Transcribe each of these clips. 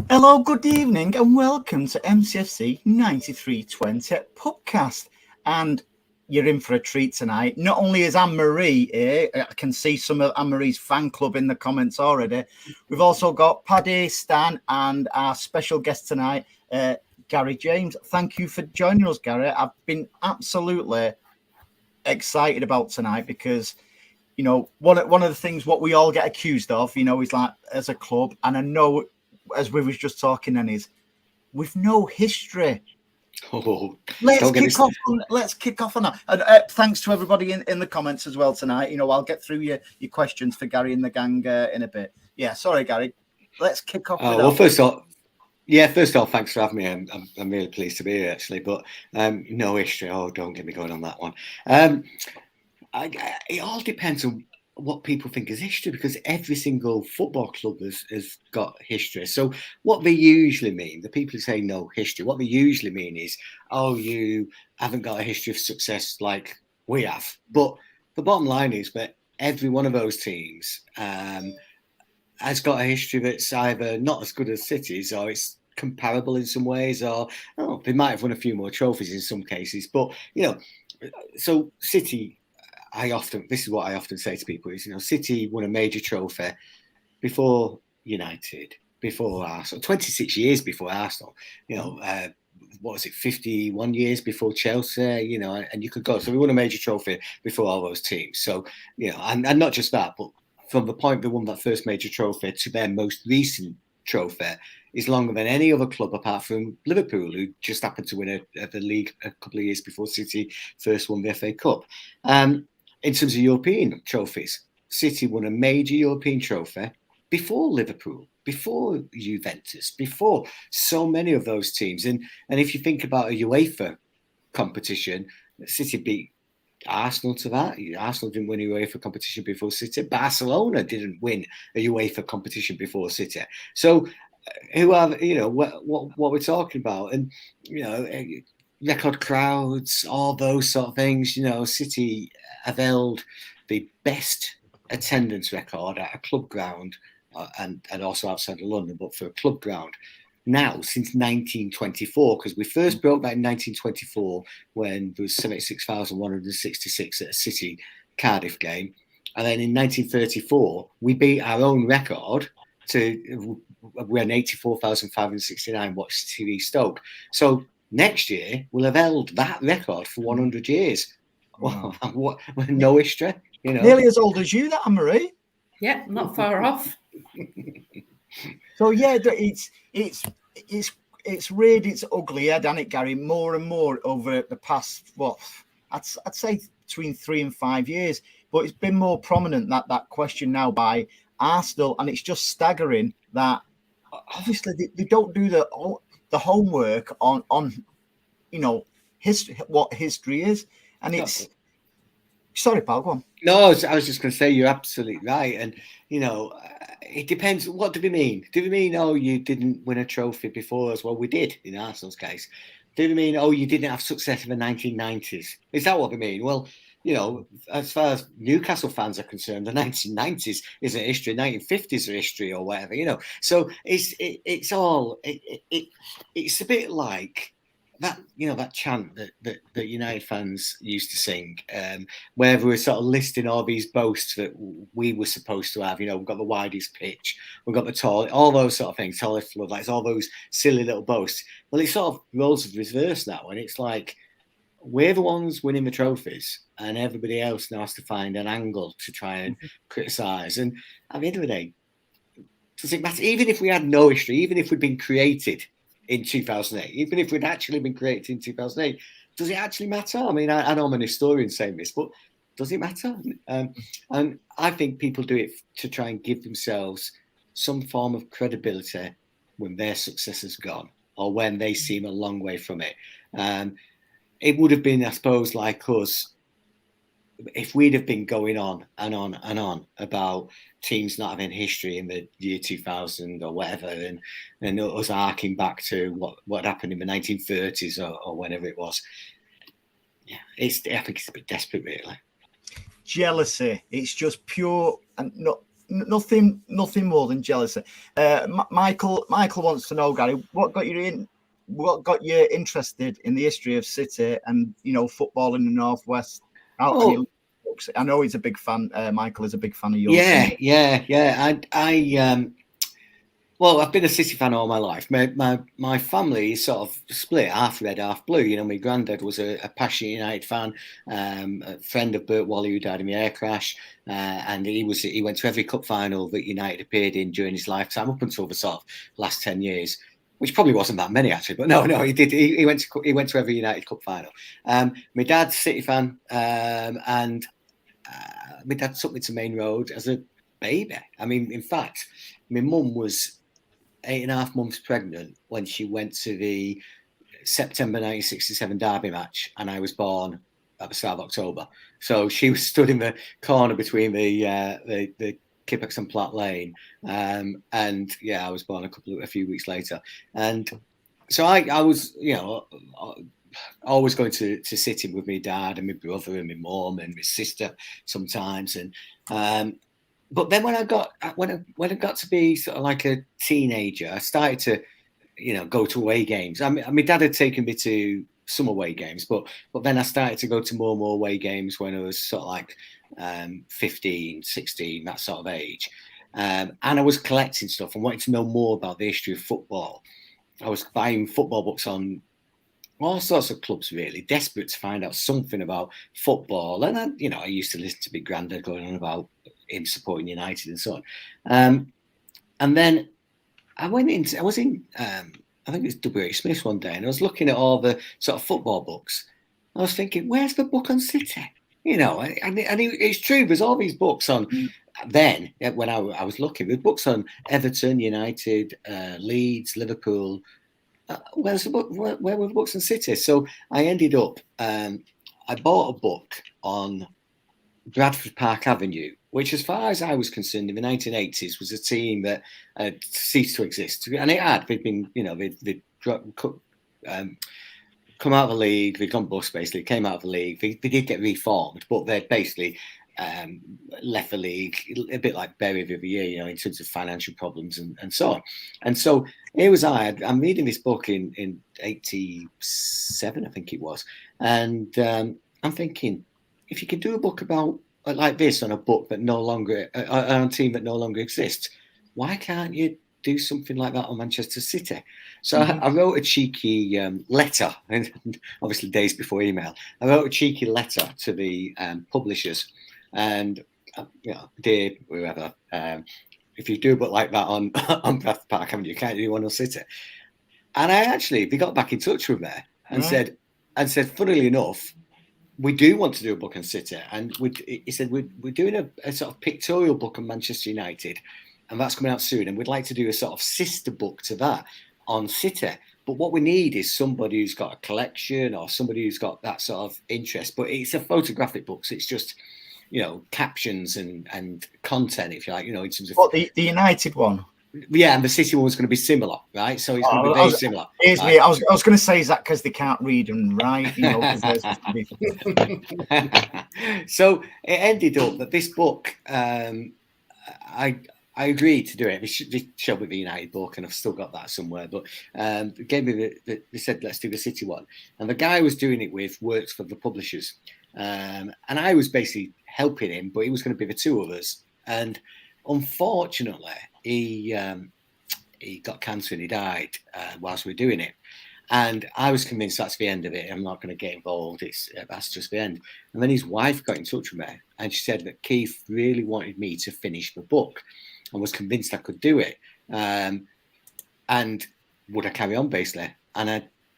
Hello, good evening, and welcome to MCFC 9320 PUBcast. And you're in for a treat tonight. Not only is Anne-Marie here, I can see some of Anne-Marie's fan club in the comments already. We've also got Paddy, Stan, and our special guest tonight, Gary James. Thank you for joining us, Gary. I've been absolutely excited about tonight because, you know, one of the things what we all get accused of, you know, is like as a club, and I know, as we was just talking, then is with no history. Let's kick off on that. And thanks to everybody in the comments as well tonight. You know, I'll get through your questions for Gary and the gang in a bit. Yeah, sorry, Gary. Let's kick off. First off, thanks for having me. I'm really pleased to be here, actually. But no history. Oh, don't get me going on that one. It all depends on what people think is history, because every single football club has got history. So what they usually mean, the people who say no history, what they usually mean is, oh, you haven't got a history of success like we have. But the bottom line is that every one of those teams has got a history that's either not as good as City's, or it's comparable in some ways, or they might have won a few more trophies in some cases. But, you know, so City, this is what I often say to people is, you know, City won a major trophy before United, before Arsenal, 26 years before Arsenal, you know, what was it, 51 years before Chelsea, you know, and you could go. So we won a major trophy before all those teams. So, you know, and not just that, but from the point they won that first major trophy to their most recent trophy is longer than any other club apart from Liverpool, who just happened to win the league a couple of years before City first won the FA Cup. In terms of European trophies, City won a major European trophy before Liverpool, before Juventus, before so many of those teams. And if you think about a UEFA competition, City beat Arsenal to that. Arsenal didn't win a UEFA competition before City. Barcelona didn't win a UEFA competition before City. So who are, you know, what we're talking about? And, you know, record crowds, all those sort of things. You know, City have held the best attendance record at a club ground and also outside of London, but for a club ground now since 1924, because we first broke that in 1924 when there was 76,166 at a City Cardiff game. And then in 1934, we beat our own record when 84,569 watched TV Stoke. So next year, we'll have held that record for 100 years. Wow. No history, you know. Nearly as old as you, that, Anne-Marie. Yeah, not far off. So yeah, it's reared its ugly head, hasn't it, Gary? More and more over the past, I'd say between 3 and 5 years. But it's been more prominent, that question now by Arsenal, and it's just staggering that obviously they don't do the homework on you know, history, what history is, and it's. Sorry, pal, go on. No, I was just going to say you're absolutely right, and you know, it depends. What do we mean? Do we mean, oh, you didn't win a trophy before us? Well, we did in Arsenal's case. Do we mean, oh, you didn't have success in the 1990s? Is that what we mean? Well, you know, as far as Newcastle fans are concerned, the 1990s isn't history, 1950s are history, or whatever, you know. So it's a bit like that, you know, that chant that United fans used to sing, where we were sort of listing all these boasts that we were supposed to have. You know, we've got the widest pitch, we've got the tall, all those sort of things, tallest floodlights, all those silly little boasts. Well, it sort of roles of reverse now, and it's like we're the ones winning the trophies, and everybody else now has to find an angle to try and criticise. And at the end of the day, does it matter? Even if we had no history, even if we'd been created in 2008, even if we'd actually been created in 2008, does it actually matter? I mean, I know I'm an historian saying this, but does it matter? And I think people do it to try and give themselves some form of credibility when their success is gone, or when they seem a long way from it. It would have been, I suppose, like us, if we'd have been going on and on and on about teams not having history in the year 2000 or whatever, and us arcing back to what happened in the 1930s or whenever it was. Yeah, I think it's a bit desperate, really. Jealousy. It's just pure, and not nothing more than jealousy. Michael wants to know, Gary, what got you interested in the history of City and football in the Northwest? I know he's a big fan. Michael is a big fan of yours. Yeah. Well, I've been a City fan all my life. My family is sort of split, half red, half blue. My granddad was a passionate United fan, a friend of Bert Wally, who died in the air crash, and he went to every cup final that United appeared in during his lifetime, up until the sort of last 10 years, which probably wasn't that many actually. But no, he did. He went to every United Cup final. My dad's a City fan, and my dad took me to Main Road as a baby. I mean, in fact, my mum was 8.5 months pregnant when she went to the September 1967 Derby match, and I was born at the start of October. So she was stood in the corner between the Kippax and Platt Lane, and I was born a few weeks later. And so I was, always going to City with my dad and my brother and my mum and my sister sometimes, and but then when I got to be sort of like a teenager, I started to, go to away games. I mean, my dad had taken me to some away games, but then I started to go to more and more away games when I was sort of like 15, 16, that sort of age. And I was collecting stuff and wanting to know more about the history of football. I was buying football books on all sorts of clubs, really, desperate to find out something about football. And I used to listen to my granddad going on about him supporting United and so on. And then I was in I think it was W.H. Smith's one day, and I was looking at all the sort of football books. I was thinking, where's the book on City? And it's true. There's all these books on. Then when I was looking, there's books on Everton, United, Leeds, Liverpool. Where's the book? Where were the books on City? So I ended up. I bought a book on Bradford Park Avenue, which, as far as I was concerned, in the 1980s, was a team that had ceased to exist, and it had. They'd been, they'd come out of the league. They'd gone bust, basically. Came out of the league. They did get reformed, but they'd basically left the league a bit like Bury the other year, in terms of financial problems and so on. And so here was I'm reading this book in 87, I think it was, and I'm thinking, if you could do a book about like this on a book that no longer on a team that no longer exists, why can't you do something like that on Manchester City? So I wrote a cheeky letter, and obviously days before email, I wrote a cheeky letter to the publishers, and dear whoever, if you do a book like that on Bradford Park Avenue, you can't do one on City. And they got back in touch with me and said, funnily enough, we do want to do a book on City, and he said we're doing a sort of pictorial book on Manchester United, and that's coming out soon, and we'd like to do a sort of sister book to that on City. But what we need is somebody who's got a collection or somebody who's got that sort of interest. But it's a photographic book, so it's just captions and content, if you like, in terms of the United one. Yeah, and the City one was going to be similar, right? So it's going to be very similar. Here's me. I was going to say, is that because they can't read and write? So it ended up that this book, I agreed to do it. They showed me the United book, and I've still got that somewhere. But they gave me they said, let's do the City one, and the guy I was doing it with works for the publishers, and I was basically helping him, but it was going to be the two of us, and unfortunately, he got cancer and he died whilst we were doing it. And I was convinced that's the end of it. I'm not going to get involved. That's just the end. And then his wife got in touch with me, and she said that Keith really wanted me to finish the book and was convinced I could do it. And would I carry on, basically? And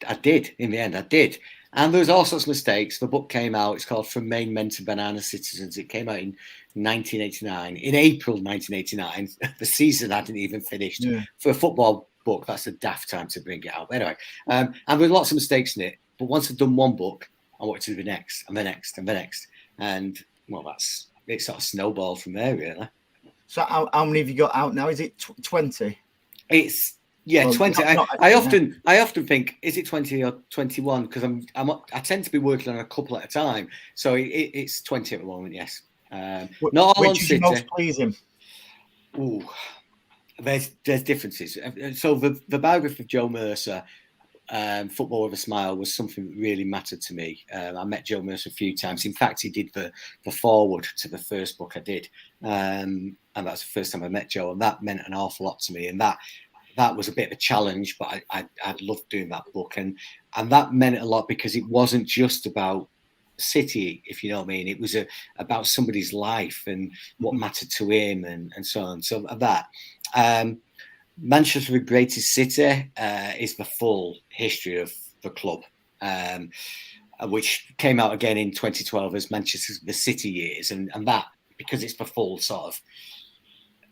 I did. In the end, I did. And there was all sorts of mistakes. The book came out. It's called From Main Men to Banana Citizens. It came out in 1989. In April 1989, the season hadn't even finished. Yeah. For a football book, that's a daft time to bring it out. Anyway, and there were lots of mistakes in it. But once I'd done one book, I wanted to do the next and the next and the next. And, well, it sort of snowballed from there, really. So how many have you got out now? Is it 20? It's... Yeah, well, 20. I often think, is it 20 or 21? Because I tend to be working on a couple at a time. So it's 20 at the moment, yes. Not all on City. Which is most pleasing? Ooh, there's differences. So the biography of Joe Mercer, Football with a Smile, was something that really mattered to me. I met Joe Mercer a few times. In fact, he did the foreword to the first book I did, and that's the first time I met Joe, and that meant an awful lot to me. And that was a bit of a challenge, but I loved doing that book, and that meant a lot because it wasn't just about City, if you know what I mean. It was about somebody's life and what mattered to him, and so on. So that. Manchester, the greatest city, is the full history of the club, which came out again in 2012 as Manchester the City Years, and that, because it's the full sort of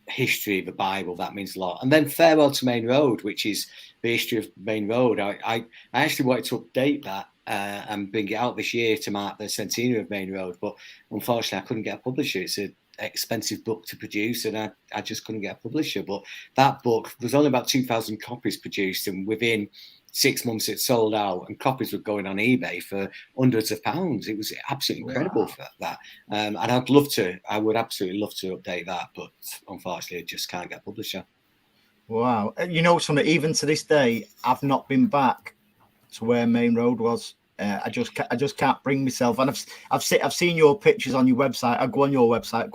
history of the Bible, that means a lot. And then Farewell to Main Road, which is the history of Main Road. I actually wanted to update that and bring it out this year to mark the centenary of Main Road, but unfortunately I couldn't get a publisher. It's an expensive book to produce, and I just couldn't get a publisher. But that book, there's only about 2,000 copies produced, and within 6 months it sold out, and copies were going on eBay for hundreds of pounds. It was absolutely incredible for that. And I would absolutely love to update that, but unfortunately I just can't get a publisher. Wow. You know something, even to this day, I've not been back to where Main Road was. I just can't bring myself, and I've seen your pictures on your website. I go on your website,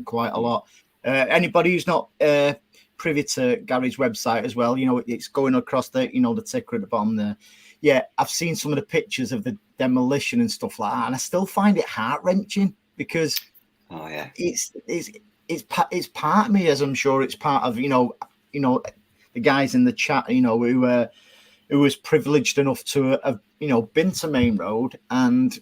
quite a lot. Anybody who's not privy to Gary's website as well, it's going across the the ticker at the bottom there. Yeah, I've seen some of the pictures of the demolition and stuff like that, and I still find it heart wrenching because it's part of me, as I'm sure it's part of the guys in the chat who was privileged enough to have been to Main Road. And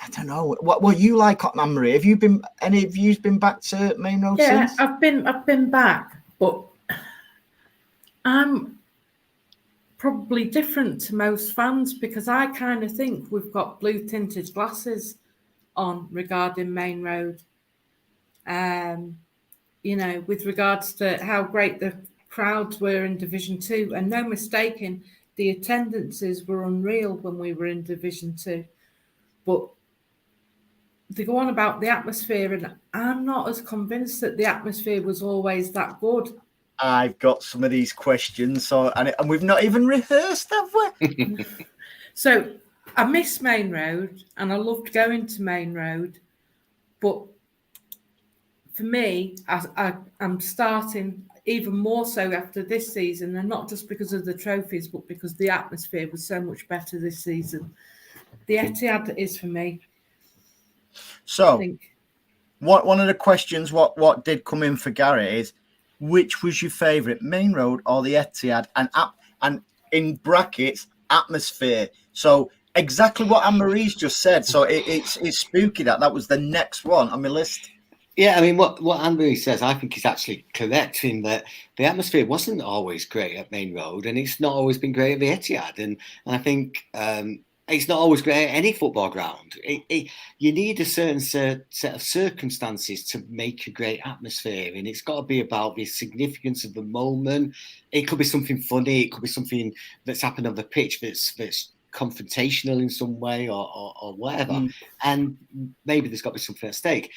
I don't know what you like, Anne-Marie. Have you been? Any of you been back to Main Road since? I've been back, but I'm probably different to most fans because I kind of think we've got blue tinted glasses on regarding Main Road. With regards to how great the crowds were in Division 2, and no mistaking, the attendances were unreal when we were in Division 2. But they go on about the atmosphere, and I'm not as convinced that the atmosphere was always that good. I've got some of these questions, and we've not even rehearsed, have we? So I miss Main Road, and I loved going to Main Road, but for me, I'm starting even more so after this season, and not just because of the trophies, but because the atmosphere was so much better this season. The Etihad is for me. So, one of the questions what did come in for Gary is, which was your favourite, Main Road or the Etihad? And in brackets, atmosphere. So exactly what Anne-Marie's just said. So it's spooky that was the next one on my list. Yeah, I mean, what Anne-Marie says, I think is actually correct in that the atmosphere wasn't always great at Main Road, and it's not always been great at the Etihad. And I think it's not always great at any football ground. You need a certain set of circumstances to make a great atmosphere, and it's got to be about the significance of the moment. It could be something funny. It could be something that's happened on the pitch that's confrontational in some way or whatever. And maybe there's got to be something at stake.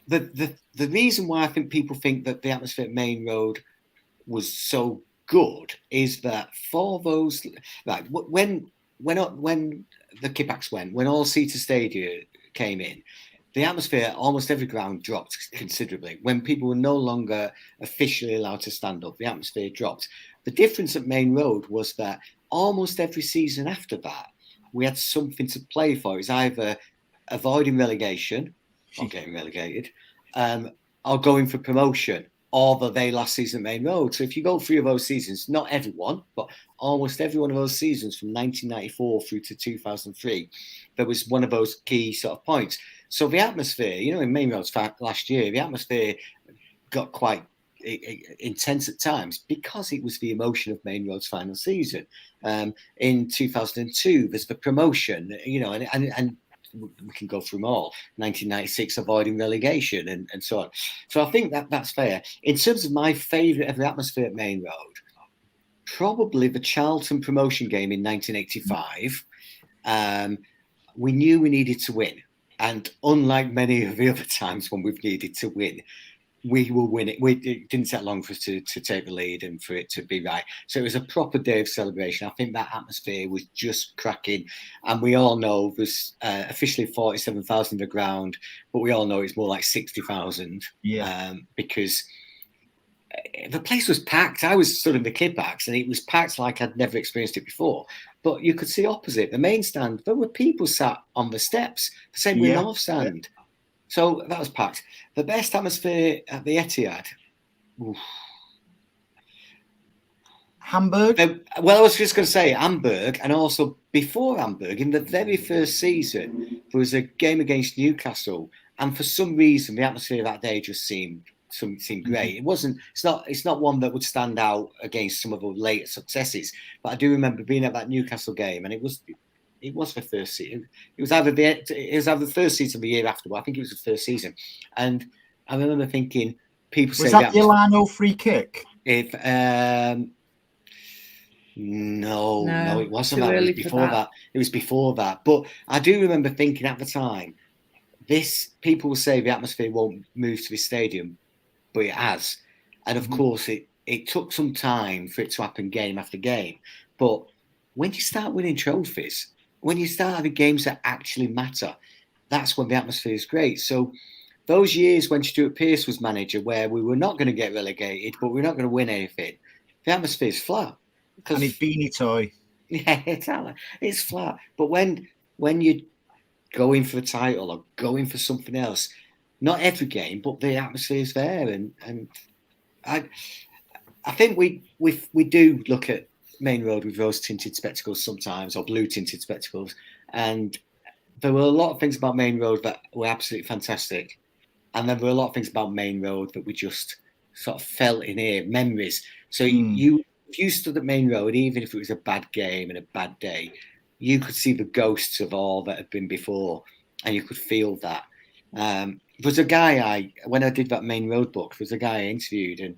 The reason why I think people think that the atmosphere at Main Road was so good is that for those, like when the kickbacks went, when all-seater stadia came in, the atmosphere at almost every ground dropped considerably. When people were no longer officially allowed to stand up, the atmosphere dropped. The difference at Main Road was that almost every season after that, we had something to play for. It's either avoiding relegation, or getting relegated, or going for promotion, or the very last season at Main Road. So if you go through those seasons, not everyone, but almost every one of those seasons from 1994 through to 2003, there was one of those key sort of points. So the atmosphere, in Main Road's last year, the atmosphere got quite intense at times because it was the emotion of Main Road's final season. In 2002, there's the promotion, and we can go through them all. 1996, avoiding relegation, and so on. So I think that's fair. In terms of my favourite ever atmosphere at Main Road, probably the Charlton promotion game in 1985. We knew we needed to win, and unlike many of the other times when we've needed to win, we will win it. It didn't take long for us to take the lead and for it to be right. So it was a proper day of celebration. I think that atmosphere was just cracking. And we all know there's officially 47,000 on the ground, but we all know it's more like 60,000 because the place was packed. I was stood in the kid backs and it was packed like I'd never experienced it before. But you could see opposite the main stand, there were people sat on the steps, the same with North Stand. So that was packed. The best atmosphere at the Etihad. Oof. Hamburg? Well, I was just going to say Hamburg, and also before Hamburg, in the very first season, there was a game against Newcastle, and for some reason, the atmosphere that day just seemed great. It wasn't. It's not one that would stand out against some of the later successes. But I do remember being at that Newcastle game, and it was the first season. It was either the first season of the year after, but I think it was the first season. And I remember thinking, people say that the Ilano free kick? No, it wasn't that. It was before that. It was before that. But I do remember thinking at the time, people will say the atmosphere won't move to this stadium, but it has. And of course, it took some time for it to happen game after game. But when you start winning trophies, when you start having games that actually matter, that's when the atmosphere is great. So those years when Stuart Pearce was manager, where we were not going to get relegated, but we're not going to win anything, the atmosphere is flat. And his beanie toy. Yeah, it's flat. But when you're going for a title or going for something else, not every game, but the atmosphere is there. And I think we do look at Main Road with rose-tinted spectacles sometimes, or blue-tinted spectacles. And there were a lot of things about Main Road that were absolutely fantastic. And there were a lot of things about Main Road that we just sort of felt in here, memories. So if you stood at Main Road, even if it was a bad game and a bad day, you could see the ghosts of all that had been before, and you could feel that. There was a guy when I did that Main Road book, there was a guy I interviewed, and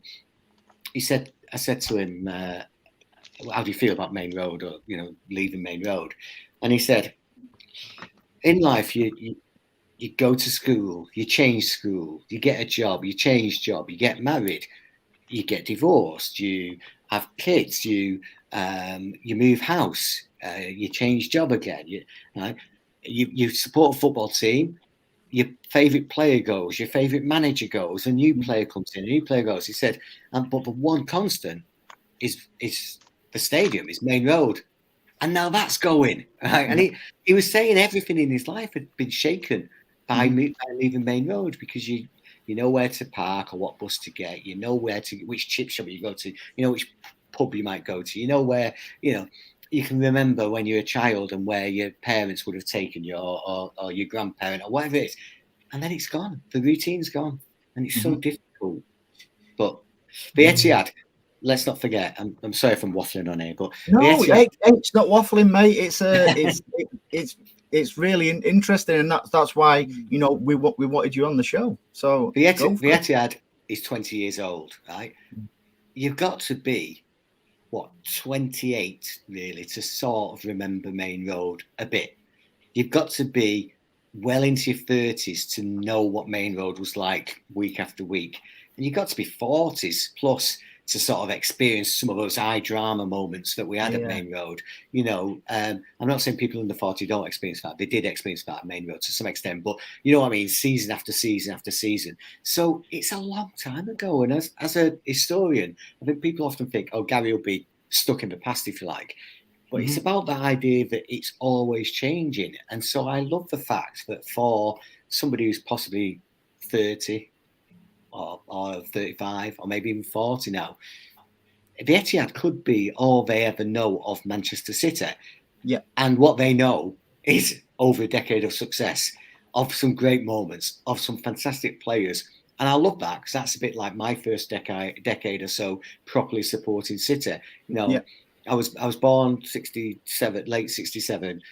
I said to him, how do you feel about Main Road, or leaving Main Road? And he said, in life, you go to school, you change school, you get a job, you change job, you get married, you get divorced, you have kids, you move house, you change job again, you support a football team, your favourite player goes, your favourite manager goes, a new player comes in, a new player goes. He said, but the one constant is the stadium, is Main Road. And now that's going. Right? And he was saying everything in his life had been shaken by leaving Main Road, because you know where to park or what bus to get, you know which chip shop you go to, you know which pub you might go to, you know where, you can remember when you're a child and where your parents would have taken you, or your grandparent, or whatever it is. And then it's gone. The routine's gone. And it's so difficult. But the Etihad, let's not forget, I'm sorry if I'm waffling on here, but no, it's not waffling, mate. It's really interesting, and that's why we wanted you on the show. So the Etihad is 20 years old, right? You've got to be 28 really to sort of remember Main Road a bit. You've got to be well into your 30s to know what Main Road was like week after week, and you've got to be 40s plus to sort of experience some of those high drama moments that we had at Main Road. I'm not saying people under 40 don't experience that. They did experience that at Main Road to some extent, but you know what I mean, season after season after season. So it's a long time ago. And as a historian, I think people often think, oh, Gary will be stuck in the past, if you like. But it's about that idea that it's always changing. And so I love the fact that for somebody who's possibly 30, or 35, or maybe even 40 now, the Etihad could be all they ever know of Manchester City. Yeah. And what they know is over a decade of success, of some great moments, of some fantastic players. And I love that, because that's a bit like my first decade or so properly supporting City. I was born 67, late 67.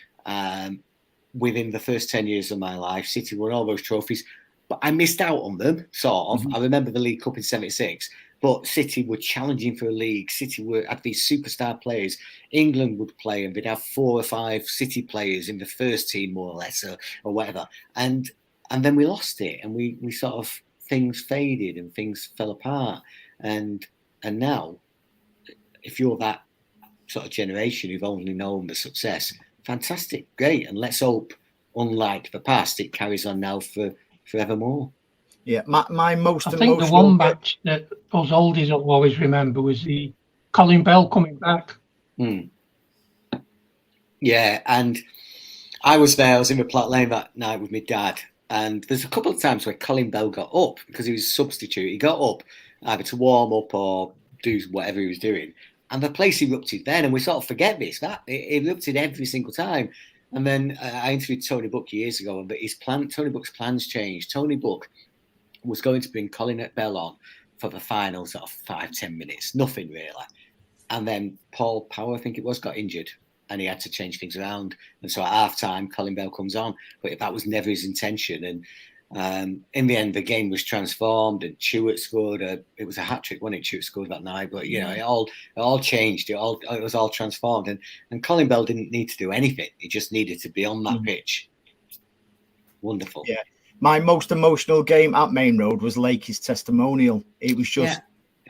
Within the first 10 years of my life, City won all those trophies. But I missed out on them, sort of. I remember the League Cup in '76, but City were challenging for a league. City had these superstar players. England would play, and they'd have 4 or 5 City players in the first team, more or less, or whatever. And then we lost it, and we sort of things faded and things fell apart. And now, if you're that sort of generation who've only known the success, fantastic, great. And let's hope, unlike the past, it carries on now for forevermore. Yeah, my most I think emotional. the one match that us oldies will always remember was the Colin Bell coming back. Yeah, and I was there. I was in the Platt Lane that night with my dad, and there's a couple of times where Colin Bell got up because he was a substitute. He got up either to warm up or do whatever he was doing, and the place erupted then. And we sort of forget this. That it erupted every single time. And then I interviewed Tony Buck years ago, but Tony Buck's plans changed. Tony Buck was going to bring Colin Bell on for the final sort of 5-10 minutes, nothing really. And then Paul Power, I think it was, got injured and he had to change things around. And so at half time, Colin Bell comes on, but that was never his intention. And in the end, the game was transformed and Chewett scored. It was a hat trick, wasn't it? Chewett scored that night, but you know, it all changed. It was all transformed. And Colin Bell didn't need to do anything. He just needed to be on that pitch. Wonderful. Yeah. My most emotional game at Main Road was Lakey's testimonial. It was just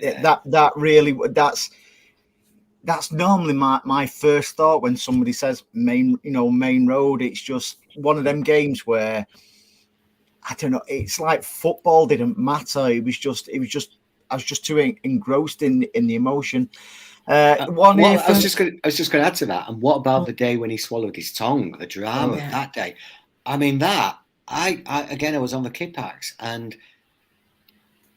that really that's normally my first thought when somebody says Main Road. It's just one of them games where I don't know. It's like football didn't matter. It was just. I was just too engrossed in the emotion. I was just going to add to that. And what about the day when he swallowed his tongue? The drama that day. I mean that. I was on the Kippax and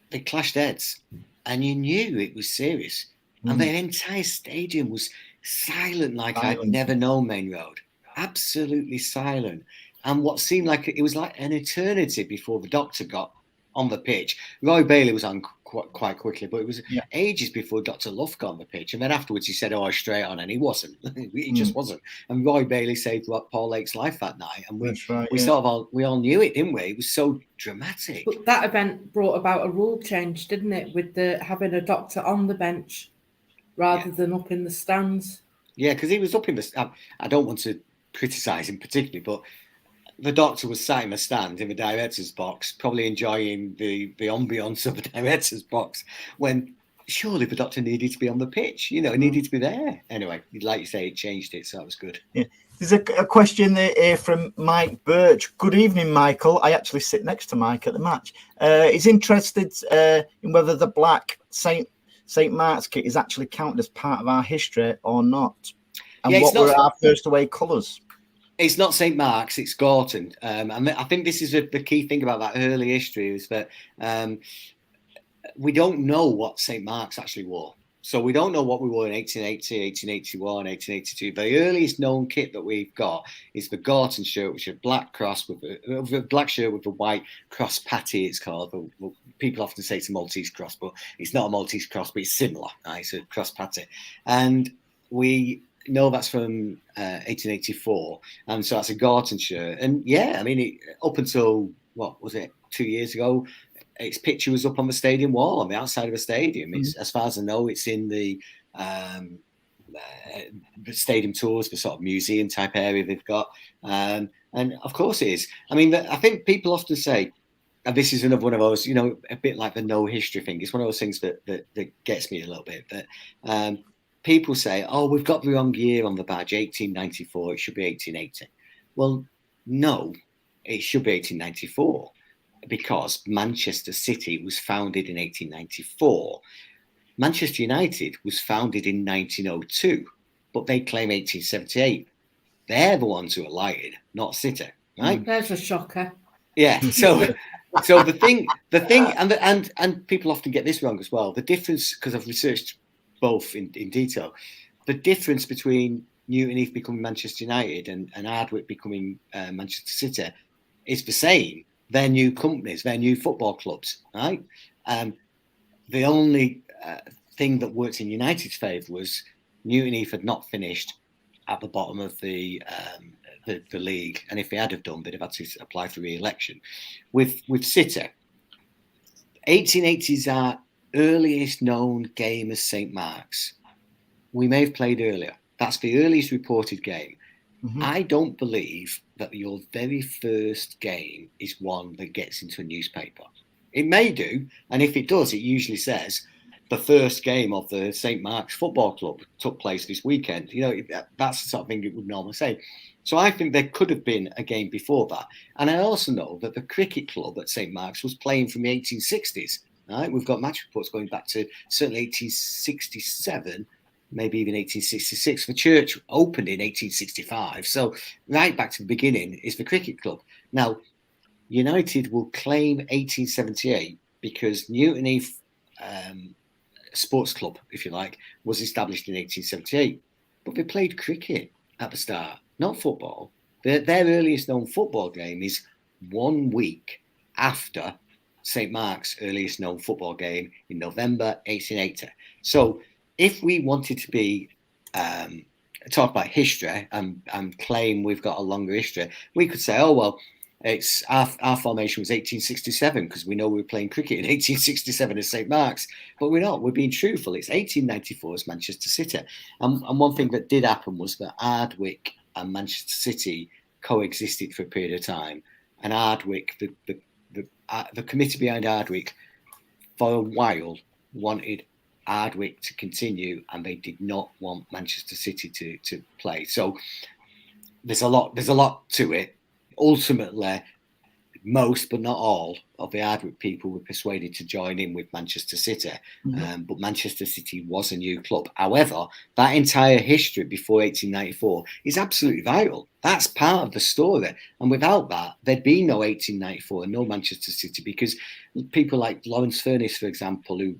they clashed heads, and you knew it was serious. And the entire stadium was silent, I'd never known Main Road. Absolutely silent. And what seemed like it was like an eternity before the doctor got on the pitch. Roy Bailey was on quite quickly, but it was ages before Dr. Luff got on the pitch. And then afterwards he said, "Oh, straight on," and he wasn't. He just wasn't. And Roy Bailey saved Paul Lake's life that night. And we all knew it, didn't we? It was so dramatic. But that event brought about a rule change, didn't it? With having a doctor on the bench rather than up in the stands. Yeah, because he was up in the. I don't want to criticise him particularly, but the doctor was sat in the stand in the director's box, probably enjoying the ambience of the director's box, when surely the doctor needed to be on the pitch. He needed to be there. Anyway, like you say, it changed it, so that was good. Yeah. There's a question there from Mike Birch. Good evening, Michael. I actually sit next to Mike at the match. He's interested in whether the black St. Mark's kit is actually counted as part of our history or not. And what were our first away colours? It's not St. Mark's, it's Gorton. And I think this is the key thing about that early history is that we don't know what St. Mark's actually wore. So we don't know what we wore in 1880, 1881, 1882. The earliest known kit that we've got is the Gorton shirt, which is a black cross with a black shirt with a white cross patty, it's called. People often say it's a Maltese cross, but it's not a Maltese cross, but it's similar. Right? It's a cross patty. And we know that's from 1884, and so that's a Gorton shirt. And up until what was it, 2 years ago, its picture was up on the stadium wall on the outside of the stadium. It's, as far as I know, it's in the stadium tours, the sort of museum type area they've got, and of course it is. I mean, I think people often say, and this is another one of those, a bit like the no history thing. It's one of those things that gets me a little bit, but. People say, "Oh, we've got the wrong year on the badge, 1894. It should be 1880." Well, no, it should be 1894 because Manchester City was founded in 1894. Manchester United was founded in 1902, but they claim 1878. They're the ones who are lying, not City, right? There's a shocker. Yeah. So the thing, and people often get this wrong as well. The difference, because I've researched both in detail, the difference between Newton Heath becoming Manchester United and Hardwick becoming Manchester City is the same. They're new companies, they're new football clubs, right? The only thing that worked in United's favour was Newton Heath had not finished at the bottom of the league, and if they had have done, they'd have had to apply for re-election. With City, 1880s are earliest known game as St. Mark's. We may have played earlier. That's the earliest reported game. Mm-hmm. I don't believe that your very first game is one that gets into a newspaper. It may do, and if it does, it usually says the first game of the St. Mark's Football Club took place this weekend. That's the sort of thing it would normally say. So I think there could have been a game before that. And I also know that the cricket club at St. Mark's was playing from the 1860s. Right? We've got match reports going back to certainly 1867, maybe even 1866. The church opened in 1865. So right back to the beginning is the cricket club. Now, United will claim 1878 because Newton Heath Sports Club, if you like, was established in 1878. But they played cricket at the start, not football. Their earliest known football game is 1 week after St. Mark's earliest known football game in November 1880. So if we wanted to be talk about history and claim we've got a longer history, we could say, oh, well, it's our formation was 1867 because we know we were playing cricket in 1867 at St. Mark's, but we're not. We're being truthful. It's 1894 as Manchester City. And one thing that did happen was that Ardwick and Manchester City coexisted for a period of time. And Ardwick, the committee behind Ardwick, for a while wanted Ardwick to continue, and they did not want Manchester City to play. So there's a lot to it. Ultimately, most but not all of the Ardwick people were persuaded to join in with Manchester City, but Manchester City was a new club. However, that entire history before 1894 is absolutely vital. That's part of the story, and without that, there'd be no 1894 and no Manchester City, because people like Lawrence Furness, for example, who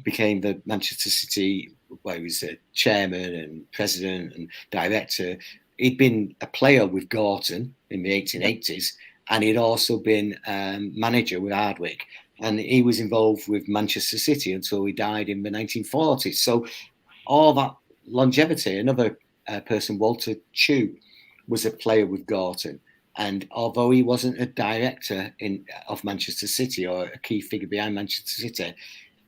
became the Manchester City, where he was a chairman and president and director. He'd been a player with Gorton in the 1880s, and he'd also been manager with Ardwick. And he was involved with Manchester City until he died in the 1940s. So all that longevity. Another person, Walter Chew, was a player with Gorton. And although he wasn't a director of Manchester City or a key figure behind Manchester City,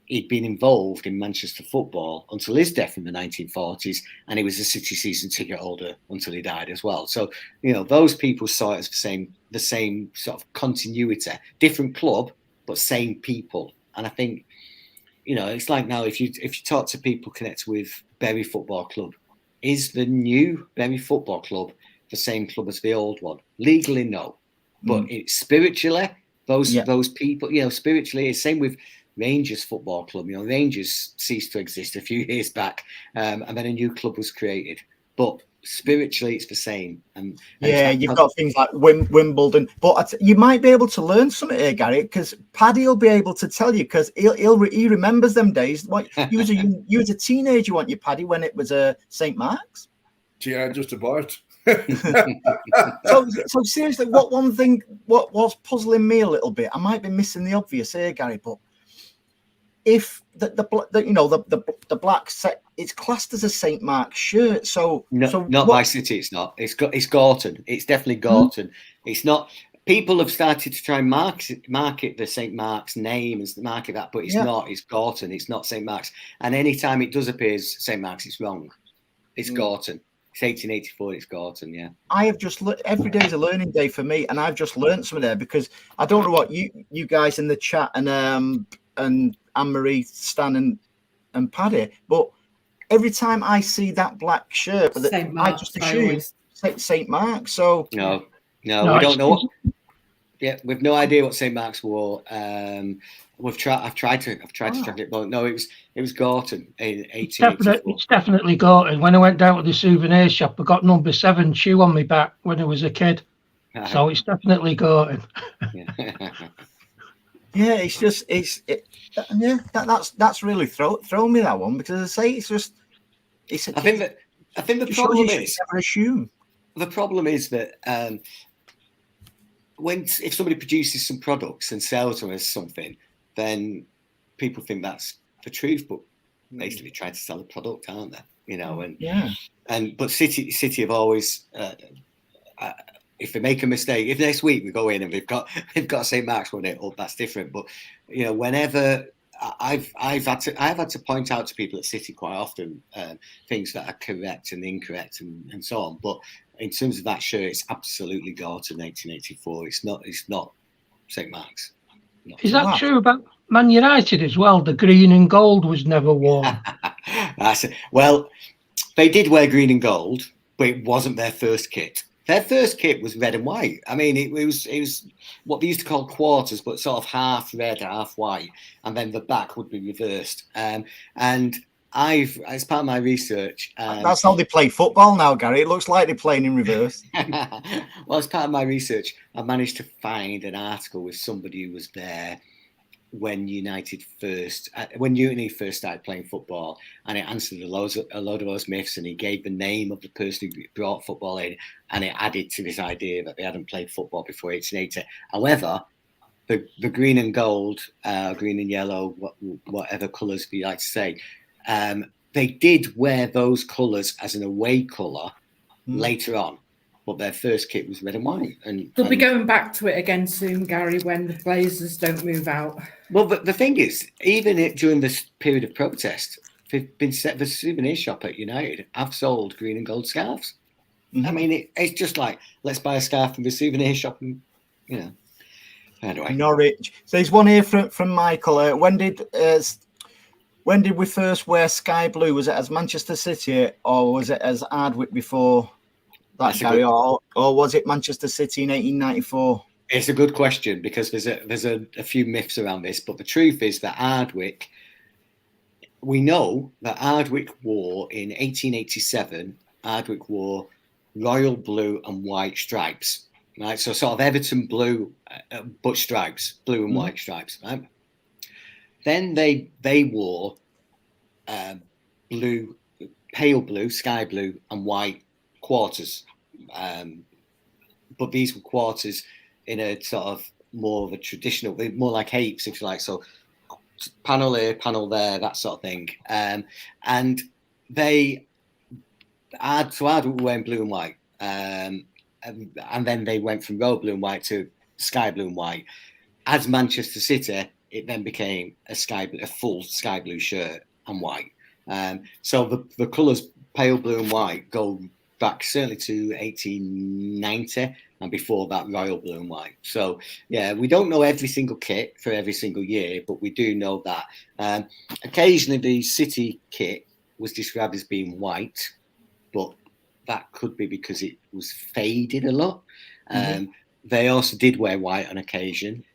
he'd been involved in Manchester football until his death in the 1940s, and he was a City season ticket holder until he died as well. So, those people saw it as the same sort of continuity, different club, but same people. And I think, it's like now, if you talk to people connected with Bury Football Club, is the new Bury Football Club the same club as the old one? Legally, no. But it's spiritually, those people, spiritually, it's same with Rangers Football Club. Rangers ceased to exist a few years back, and then a new club was created. But spiritually, it's the same. And you've got things like Wimbledon. But you might be able to learn something here, Gary, because Paddy will be able to tell you, because he remembers them days. What you was a teenager, weren't you, Paddy, when it was St. Mark's? Yeah, just about. So seriously, what's puzzling me a little bit? I might be missing the obvious here, Gary, but if the black set, it's classed as a St. Mark's shirt, not by City. It's not. It's Gorton. It's definitely Gorton. It's not. People have started to try and market the St. Mark's name and market that, but it's not. It's Gorton. It's not St. Mark's. And any time it does appear as St. Mark's, it's wrong. It's Gorton. It's 1884. It's Gorton. Yeah. I have just every day is a learning day for me, and I've just learned something there, because I don't know what you guys in the chat and Anne-Marie, Stan and Paddy, but every time I see that black shirt, I just assume St. Mark's. So no, we don't know. We've no idea what St. Mark's wore. I've tried to track it, but no, it was Gorton in 1884. It's definitely Gorton. When I went down to the souvenir shop, I got number 7 shoe on my back when I was a kid. So it's definitely Gorton. Yeah, that's really thrown me, that one, because I say I think the problem is never assume. The problem is that if somebody produces some products and sells them as something, then people think that's the truth, but basically trying to sell a product, aren't they? But City have always. If they make a mistake, if next week we go in and they've got St. Mark's on it, that's different. But whenever I've had to point out to people at City quite often things that are correct and incorrect and so on. But in terms of that shirt, it's absolutely Gorton 1884. It's not St. Mark's. Is that Wow. true about Man United as well? The green and gold was never worn. Well, they did wear green and gold, but it wasn't their first kit. Their first kit was red and white. I mean, it was what they used to call quarters, but sort of half red, half white, and then the back would be reversed. And as part of my research, That's how they play football now, Gary. It looks like they're playing in reverse. well, as part of my research, I managed to find an article with somebody who was there when Uni first started playing football, and it answered a load of those myths, and he gave the name of the person who brought football in, and it added to this idea that they hadn't played football before 1880. However, the green and gold, green and yellow, whatever colours you like to say, they did wear those colours as an away colour later on. But their first kit was red and white. And they'll be going back to it again soon, Gary, when the Blazers don't move out. Well, the thing is, even during this period of protest, they've been set the souvenir shop at United. I've sold green and gold scarves. Mm-hmm. I mean, it's just like, let's buy a scarf from the souvenir shop, and Anyway, Norwich. So there's one here from Michael. When did we first wear sky blue? Was it as Manchester City, or was it as Ardwick before? Gary, or was it Manchester City in 1894? It's a good question, because there's a few myths around this, but the truth is that Ardwick, we know that Ardwick wore in 1887, Ardwick wore royal blue and white stripes, right? So sort of Everton blue, but stripes, blue and white stripes, right? Then they wore blue, pale blue, sky blue and white quarters. But these were quarters in a sort of more of a traditional, more like apes, if you like. So panel here, panel there, that sort of thing. And Ardwick were wearing blue and white. And then they went from royal blue and white to sky blue and white. As Manchester City, it then became a full sky blue shirt and white. So the colours pale blue and white go back certainly to 1890, and before that royal blue and white. So yeah, we don't know every single kit for every single year, but we do know that occasionally the City kit was described as being white, but that could be because it was faded a lot. They also did wear white on occasion.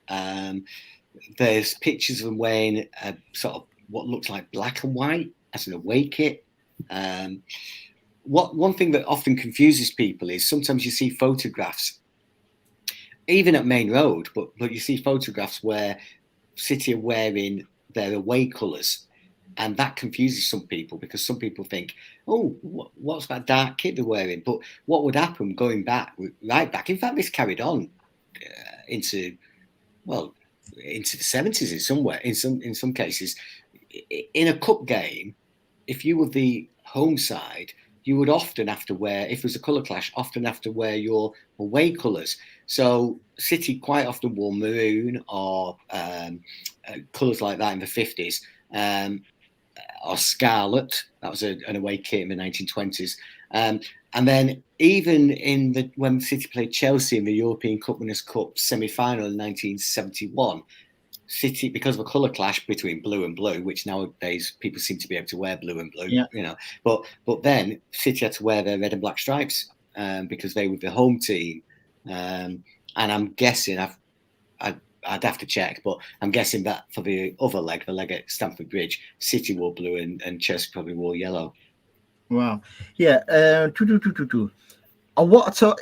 There's pictures of them wearing sort of what looks like black and white as an away kit. One thing that often confuses people is sometimes you see photographs, even at Main Road, but you see photographs where City are wearing their away colours, and that confuses some people, because some people think, oh, what's that dark kit they're wearing? But what would happen going right back? In fact, this carried on into the 70s in some cases. In a cup game, if you were the home side, you would often have to wear, if it was a colour clash, your away colours. So City quite often wore maroon or colours like that in the 50s, or scarlet. That was an away kit in the 1920s. And then even when City played Chelsea in the European Cup Winners' Cup semi-final in 1971, City, because of a colour clash between blue and blue, which nowadays people seem to be able to wear blue and blue, but then City had to wear their red and black stripes because they were the home team. And I'm guessing, I'd have to check, but I'm guessing that for the other leg, the leg at Stamford Bridge, City wore blue and Chelsea probably wore yellow. Wow. Yeah. I want to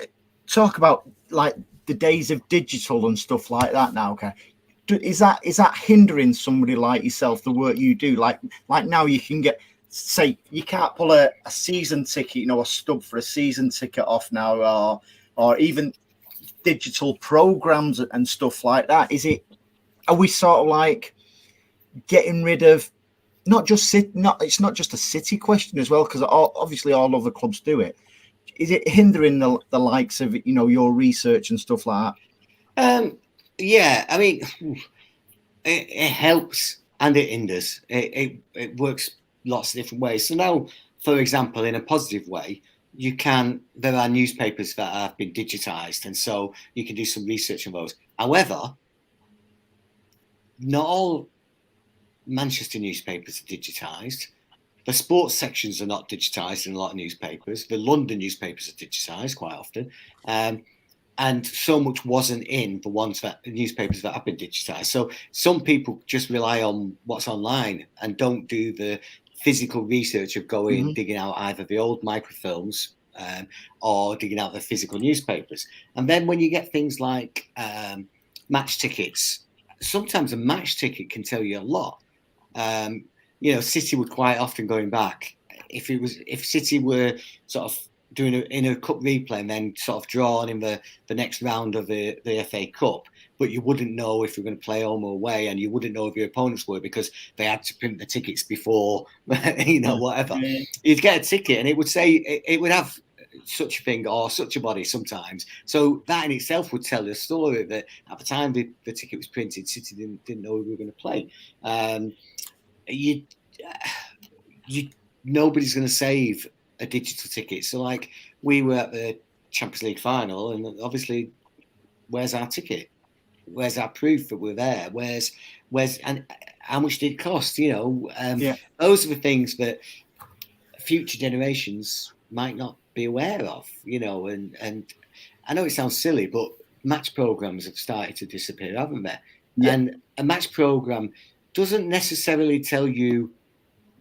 talk about like the days of digital and stuff like that now. Okay. Is that hindering somebody like yourself, the work you do? Like now you can get, say, you can't pull a season ticket, a stub for a season ticket off now, or even digital programs and stuff like that. Are we sort of like getting rid of it's not just a City question as well, because obviously all other clubs do it. Is it hindering the likes of your research and stuff like that? Yeah, I mean, it helps and it hinders. It works lots of different ways. So now, for example, in a positive way, there are newspapers that have been digitized, and so you can do some research on those. However, not all Manchester newspapers are digitised. The sports sections are not digitised in a lot of newspapers. The London newspapers are digitised quite often. And so much wasn't in the newspapers that have been digitised. So some people just rely on what's online and don't do the physical research of going digging out either the old microfilms or digging out the physical newspapers. And then when you get things like match tickets, sometimes a match ticket can tell you a lot. City would quite often, going back, if City were sort of doing in a cup replay and then sort of drawn in the next round of the FA Cup, but you wouldn't know if you're going to play home or away, and you wouldn't know if your opponents were because they had to print the tickets before, whatever. You'd get a ticket and it would say, it would have such a thing or such a body sometimes. So that in itself would tell a story that at the time the ticket was printed, City didn't know we were going to play. Nobody's going to save a digital ticket. So like we were at the Champions League final, and obviously where's our ticket? Where's our proof that we're there? Where's and how much did it cost? Those are the things that future generations might not be aware of, and I know it sounds silly, but match programs have started to disappear, haven't they? And a match program doesn't necessarily tell you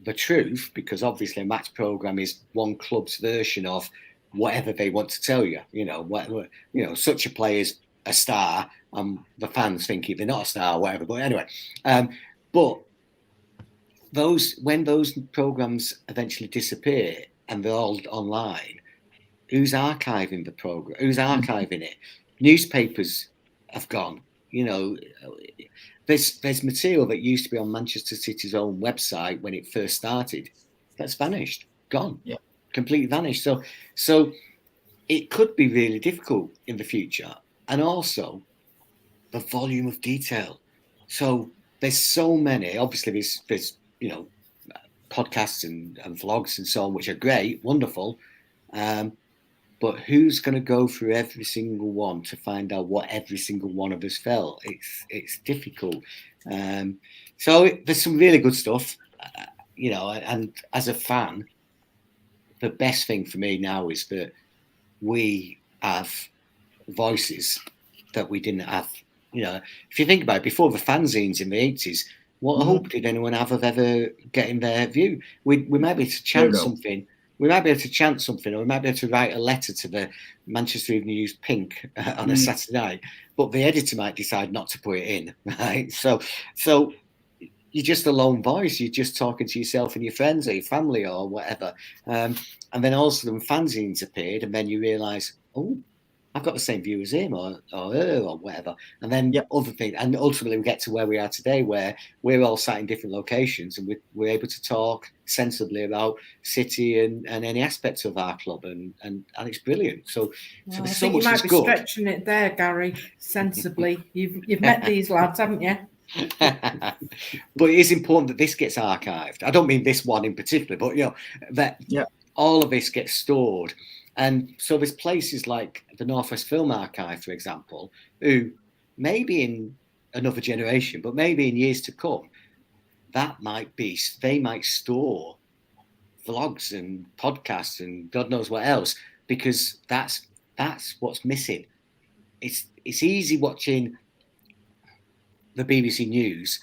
the truth, because obviously a match program is one club's version of whatever they want to tell you. Such a player's a star, the fans think they're not a star or whatever. But anyway, but when those programs eventually disappear and they're all online, who's archiving the program? Who's archiving it? Newspapers have gone. There's material that used to be on Manchester City's own website when it first started. That's vanished, gone, completely vanished. So it could be really difficult in the future, and also the volume of detail. So there's so many. Obviously, there's podcasts and vlogs and so on, which are great, wonderful. But who's going to go through every single one to find out what every single one of us felt? It's difficult. So there's some really good stuff, and as a fan, the best thing for me now is that we have voices that we didn't have. If you think about it, before the fanzines in the 80s, what hope did anyone have of ever getting their view? We might be able to chant something. We might be able to chant something, or we might be able to write a letter to the Manchester Evening News Pink on a Saturday night, but the editor might decide not to put it in, right? So you're just a lone voice. You're just talking to yourself and your friends or your family or whatever. And then all of a sudden fanzines appeared, and then you realise, oh, I've got the same view as him or her or whatever. And then other things. And ultimately we get to where we are today, where we're all sat in different locations and we're able to talk sensibly about City and any aspects of our club. And it's brilliant. So there's so much you might be good. stretching it there, Gary, sensibly. You've met these lads, haven't you? But it is important that this gets archived. I don't mean this one in particular, but that all of this gets stored. And so there's places like the Northwest Film Archive, for example, who maybe in another generation, but maybe in years to come, they might store vlogs and podcasts and God knows what else, because that's what's missing. It's easy watching the BBC News,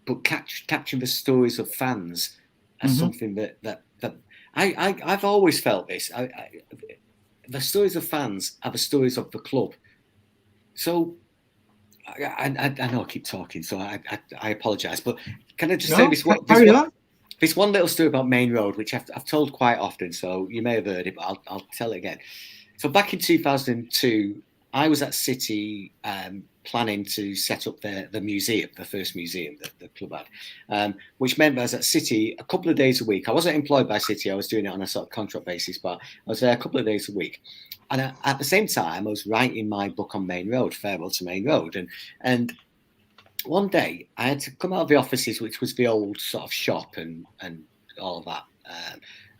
but capturing the stories of fans as something that I've always felt this. The stories of fans are the stories of the club. So I know I keep talking, so I apologise. But can I just say this one little story about Main Road, which I've told quite often, so you may have heard it, but I'll tell it again. So back in 2002, I was at City planning to set up the museum, the first museum that the club had, which meant that I was at City a couple of days a week. I wasn't employed by City. I was doing it on a sort of contract basis, but I was there a couple of days a week. And at the same time, I was writing my book on Main Road, Farewell to Main Road. And one day I had to come out of the offices, which was the old sort of shop and all of that.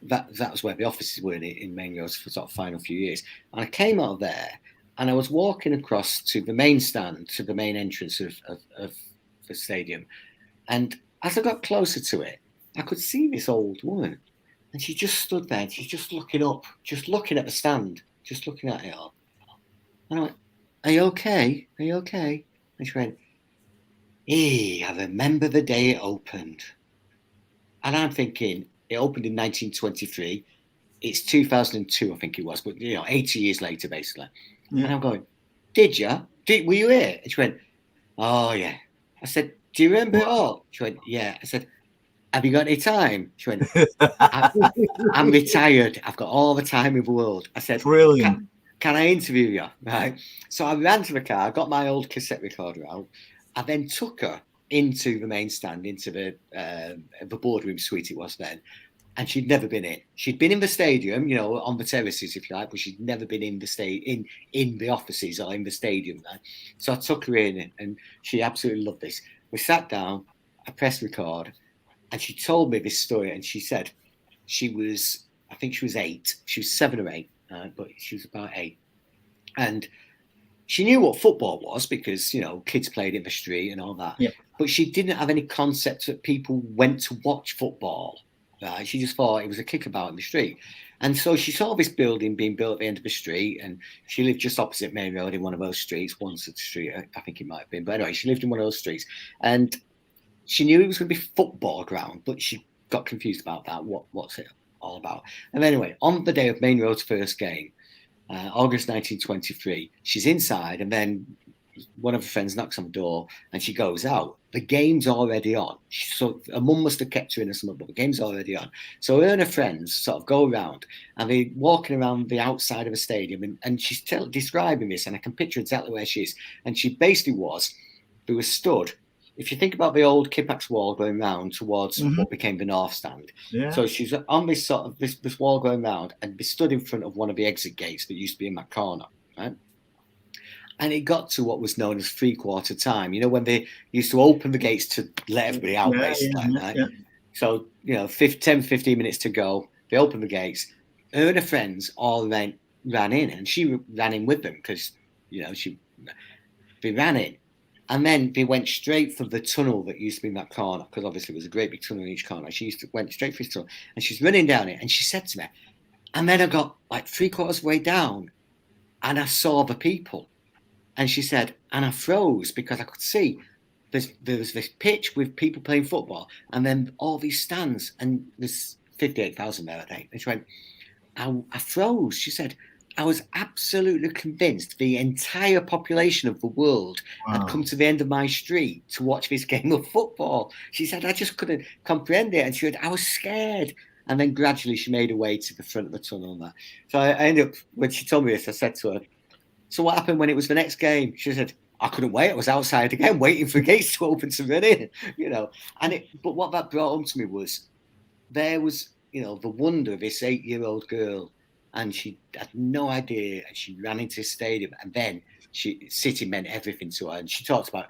That was where the offices were in Main Road for sort of final few years. And I came out of there, and I was walking across to the main stand, to the main entrance of the stadium. And as I got closer to it, I could see this old woman. And she just stood there. And she's just looking up, just looking at the stand, just looking at it all. And I went, "Are you okay? Are you okay?" And she went, "Hey, I remember the day it opened." And I'm thinking, it opened in 1923. It's 2002, I think it was, but 80 years later, basically. Yeah. And I'm going, "Did you? Were you here?" And she went, "Oh, yeah." I said, "Do you remember it all?" She went, "Yeah." I said, "Have you got any time?" She went, I'm retired. I've got all the time in the world." I said, "Brilliant. Can I interview you?" Right. So I ran to the car, got my old cassette recorder out. I then took her into the main stand, into the boardroom suite it was then. And she'd never been in. She'd been in the stadium, on the terraces, if you like, but she'd never been in the in the offices or in the stadium. Right? So I took her in, and she absolutely loved this. We sat down, I pressed record, and she told me this story. And she said I think she was 8. She was 7 or 8, but she was about 8. And she knew what football was because, kids played in the street and all that. Yeah. But she didn't have any concept that people went to watch football. Right? She just thought it was a kickabout in the street. And so she saw this building being built at the end of the street, and she lived just opposite Main Road in one of those streets, Wanstead Street, I think it might have been. But anyway, she lived in one of those streets. And she knew it was going to be football ground, but she got confused about that. What's it all about? And anyway, on the day of Main Road's first game, August 1923, she's inside, and then one of her friends knocks on the door, and she goes out. The game's already on. So her mum must have kept her in or something, but the game's already on. So her and her friends sort of go around, and they're walking around the outside of a stadium, and she's describing this, and I can picture exactly where she is. And she basically they were stood. If you think about the old Kippax wall going round towards what became the North Stand, so she's on this sort of this wall going round, and be stood in front of one of the exit gates that used to be in that corner, right? And it got to what was known as 3/4 time. When they used to open the gates to let everybody out, basically, right? Yeah. So 10, 15 minutes to go. They opened the gates. Her and her friends all ran in, and she ran in with them because they ran in. And then they went straight for the tunnel that used to be in that corner, because obviously there was a great big tunnel in each corner. Went straight for this tunnel, and she's running down it. And she said to me, and then I got like 3/4 way down, and I saw the people. And she said, and I froze because I could see there was this pitch with people playing football, and then all these stands, and there's 58,000 there, I think. And she went, I froze. She said, I was absolutely convinced the entire population of the world had come to the end of my street to watch this game of football. She said, I just couldn't comprehend it. And she said, I was scared. And then gradually she made her way to the front of the tunnel. And that. So I ended up, when she told me this, I said to her, so what happened when it was the next game? She said, I couldn't wait. I was outside again, waiting for gates to open to run in, But what that brought home to me was there was, the wonder of this 8-year-old girl, and she had no idea, and she ran into the stadium, and then City meant everything to her. And she talks about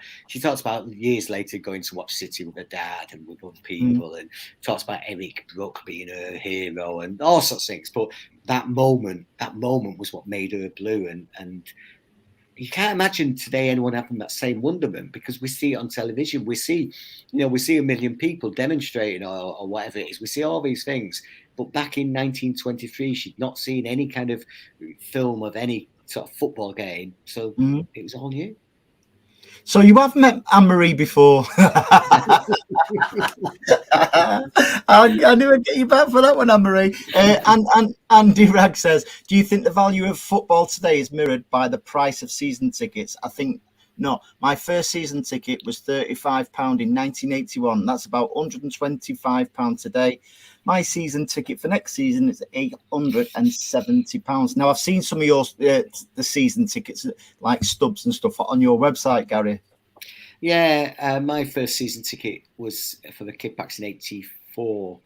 years later going to watch City with her dad and with other people, and talks about Eric Brook being her hero and all sorts of things. But that moment was what made her blue. And you can't imagine today anyone having that same wonderment, because we see it on television. We see, we see 1 million people demonstrating or whatever it is. We see all these things. But back in 1923, she'd not seen any kind of film of any sort of football game. So it was all new. So you have met Anne-Marie before. I knew I'd get you back for that one, Anne-Marie. And Andy Ragg says, do you think the value of football today is mirrored by the price of season tickets? I think not. My first season ticket was £35 in 1981. That's about £125 today. My season ticket for next season is £870. Now, I've seen some of your the season tickets, like stubs and stuff, on your website, Gary. Yeah, my first season ticket was for the Kippax in '84.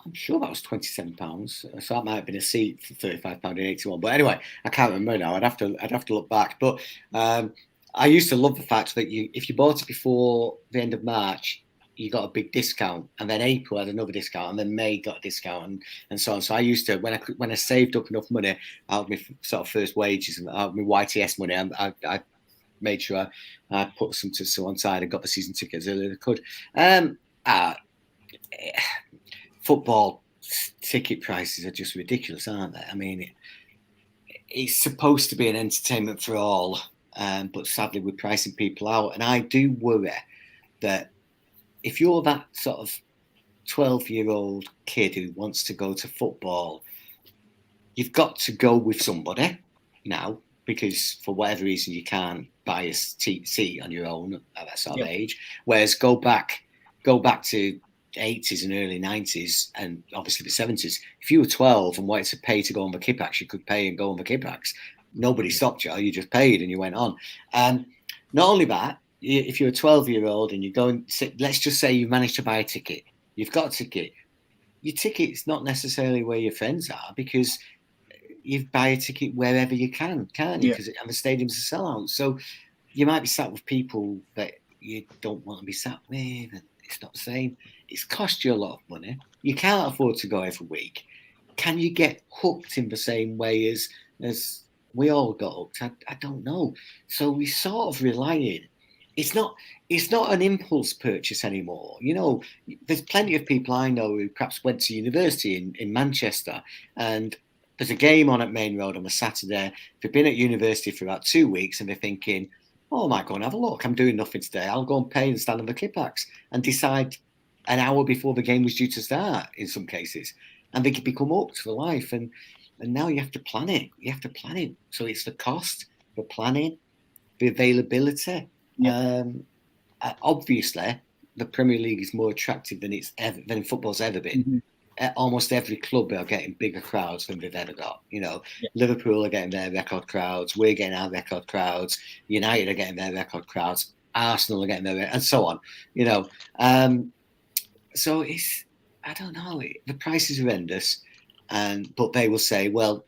I'm sure that was £27, so that might have been a seat for £35 in '81. But anyway, I can't remember now. I'd have to look back. But I used to love the fact that if you bought it before the end of March, you got a big discount, and then April had another discount, and then May got a discount, and so on. So I used to, when I saved up enough money out of my sort of first wages and out of my YTS money, I made sure I put some to one side and got the season tickets early as I could. Football ticket prices are just ridiculous, aren't they? I mean, it's supposed to be an entertainment for all, but sadly we're pricing people out. And I do worry that if you're that sort of 12-year-old kid who wants to go to football, you've got to go with somebody now, because for whatever reason you can't buy a seat on your own at that sort of age. Whereas go back to 80s and early 90s and obviously the 70s, if you were 12 and wanted to pay to go on the Kippax, you could pay and go on the Kippax. Nobody stopped you. You just paid and you went on. Not only that, if you're a 12-year-old and you go and sit, let's just say you managed to buy a ticket, you've got a ticket. Your ticket's not necessarily where your friends are, because you buy a ticket wherever you can't you? Because the stadiums are sellouts. So you might be sat with people that you don't want to be sat with, and it's not the same. It's cost you a lot of money. You can't afford to go every week. Can you get hooked in the same way as we all got hooked? I don't know. So we sort of relying. It's not an impulse purchase anymore. You know, there's plenty of people I know who perhaps went to university in Manchester, and there's a game on at Main Road on a Saturday. They've been at university for about 2 weeks and they're thinking, oh, I might go and have a look. I'm doing nothing today. I'll go and pay and stand on the Kippax, and decide an hour before the game was due to start in some cases. And they could become hooked for life. And now you have to plan it. You have to plan it. So it's the cost, the planning, the availability. Yeah. Obviously, the Premier League is more attractive than football's ever been. Mm-hmm. Almost every club are getting bigger crowds than they've ever got. You know, Liverpool are getting their record crowds. We're getting our record crowds. United are getting their record crowds. Arsenal are getting their, and so on. You know, so it's, I don't know. The price is horrendous, but they will say, well,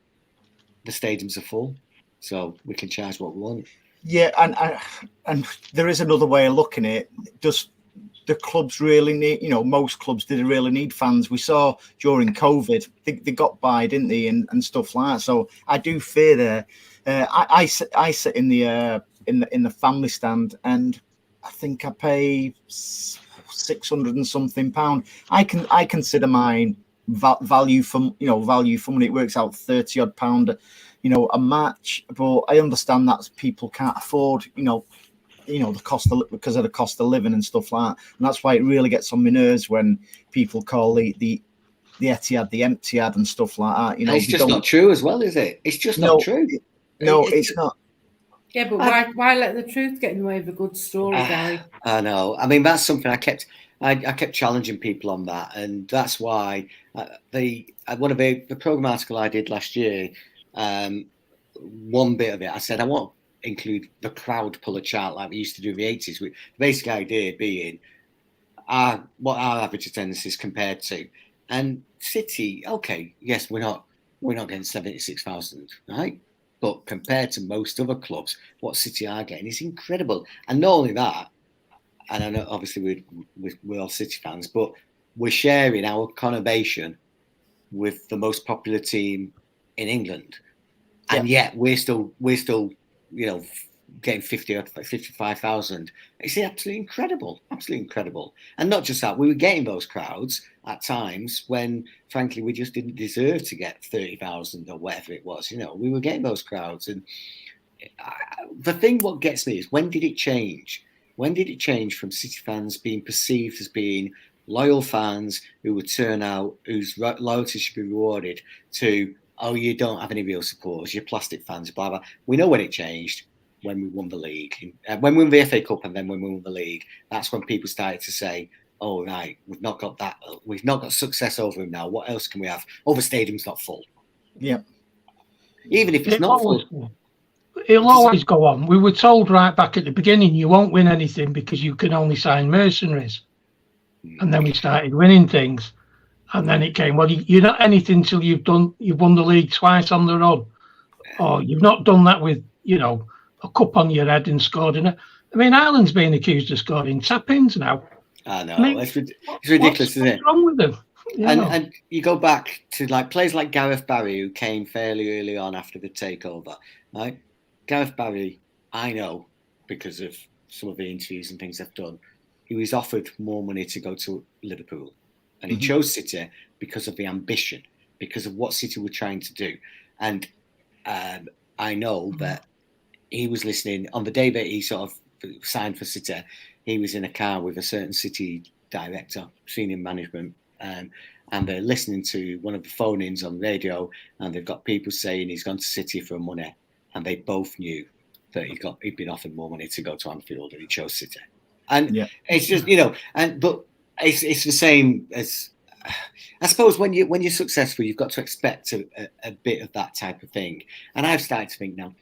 the stadiums are full, so we can charge what we want. Yeah, and there is another way of looking at it. Just the clubs really need, most clubs did really need fans. We saw during COVID, they got by, didn't they, and stuff like that. So I do fear there. I sit in the family stand, and I think I pay £600 and something. I consider mine value for money. It works out £30 odd, a match. But I understand that people can't afford, the cost because of the cost of living and stuff like that. And that's why it really gets on my nerves when people call the Etihad the Emptyad and stuff like that. It's just not true as well, is it? It's just not true. It's not. Yeah, but why let the truth get in the way of a good story, Gary? I know. I mean, that's something I kept challenging people on that, and that's why one of the program article I did last year, one bit of it, I said I want include the crowd puller chart like we used to do in the 80s. The basic idea being what our average attendance is compared to. And City, okay, yes, we're not getting 76,000, right? But compared to most other clubs, what City are getting is incredible. And not only that, and I know obviously we're all City fans, but we're sharing our conurbation with the most popular team in England. And yet we're still getting 50 or 55,000. It's absolutely incredible. And not just that, we were getting those crowds at times when, frankly, we just didn't deserve to get 30,000 or whatever it was. We were getting those crowds. And the thing what gets me is, when did it change? When did it change from City fans being perceived as being loyal fans who would turn out, whose loyalty should be rewarded, to, oh, you don't have any real supporters, you're plastic fans, blah, blah. We know when it changed, when we won the league. When we won the FA Cup and then when we won the league, that's when people started to say, oh, right, we've not got that. We've not got success over him now. What else can we have? Oh, the stadium's not full. Yeah. Even if it's not full. It'll always go on. We were told right back at the beginning, you won't win anything because you can only sign mercenaries. And then we started winning things. And then it came, well, you're not anything till you've won the league twice on the run. Or you've not done that with, a cup on your head and scored in it. I mean, Ireland's being accused of scoring tap-ins now. I know. It's ridiculous, isn't it? What's wrong with them? And you go back to players like Gareth Barry, who came fairly early on after the takeover, right? Gareth Barry, I know, because of some of the interviews and things they've done, he was offered more money to go to Liverpool. And he chose City because of the ambition, because of what City were trying to do. And I know that he was listening on the day that he sort of signed for City. He was in a car with a certain City director, senior management, and they're listening to one of the phone-ins on radio, and they've got people saying he's gone to City for money, and they both knew that he'd been offered more money to go to Anfield, and he chose City. And it's just, but it's the same as, I suppose, when you're successful, you've got to expect a bit of that type of thing. And I've started to think now,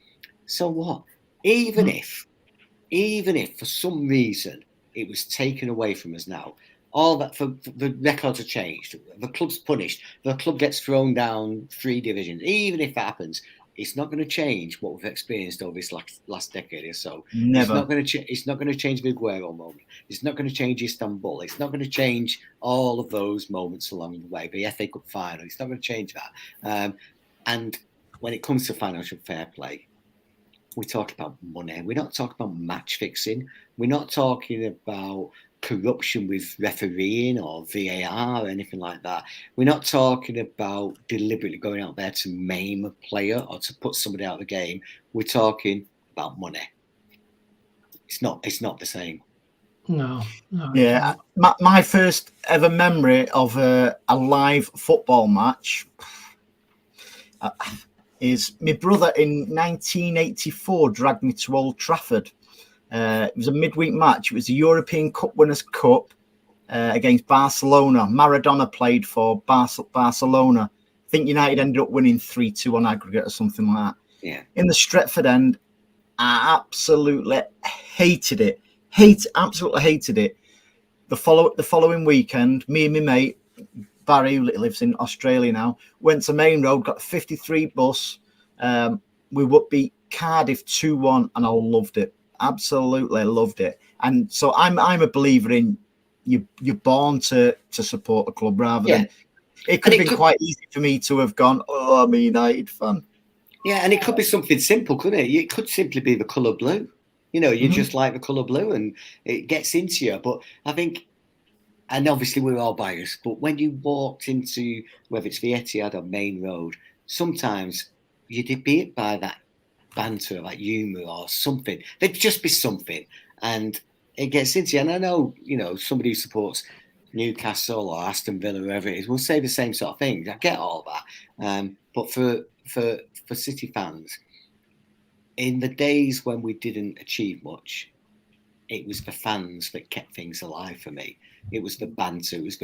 so what? Even if for some reason it was taken away from us now, all that, for the records are changed, the club's punished, the club gets thrown down 3 divisions, even if that happens, it's not going to change what we've experienced over this last decade or so. Never. It's not going to change the Aguero moment. It's not going to change Istanbul. It's not going to change all of those moments along the way. The FA Cup final. It's not going to change that. And when it comes to financial fair play, we talk about money. We're not talking about match fixing. We're not talking about corruption with refereeing or VAR or anything like that. We're not talking about deliberately going out there to maim a player or to put somebody out of the game. We're talking about money. It's not the same. No. Yeah, my first ever memory of a live football match is my brother in 1984 dragged me to Old Trafford. It was a midweek match. It was the European Cup Winners' Cup against Barcelona. Maradona played for Barcelona. I think United ended up winning 3-2 on aggregate or something like that. Yeah. In the Stretford end, I absolutely hated it. Absolutely hated it. The following weekend, me and my mate, Barry, who lives in Australia now, went to Main Road, got a 53 bus. We would beat Cardiff 2-1, and I loved it. Absolutely loved it. And so I'm a believer in you're born to support the club rather than it could have been quite easy for me to have gone, oh, I'm a United fan. Yeah, and it could be something simple, couldn't it? It could simply be the colour blue. You just like the colour blue and it gets into you. But I think, and obviously we're all biased, but when you walked into, whether it's the Etihad or Main Road, sometimes you'd be hit by that banter, like humour or something. There'd just be something, and it gets into you. And I know, somebody who supports Newcastle or Aston Villa, wherever it is, will say the same sort of things. I get all that, but for City fans, in the days when we didn't achieve much, it was the fans that kept things alive for me. It was the banter. It was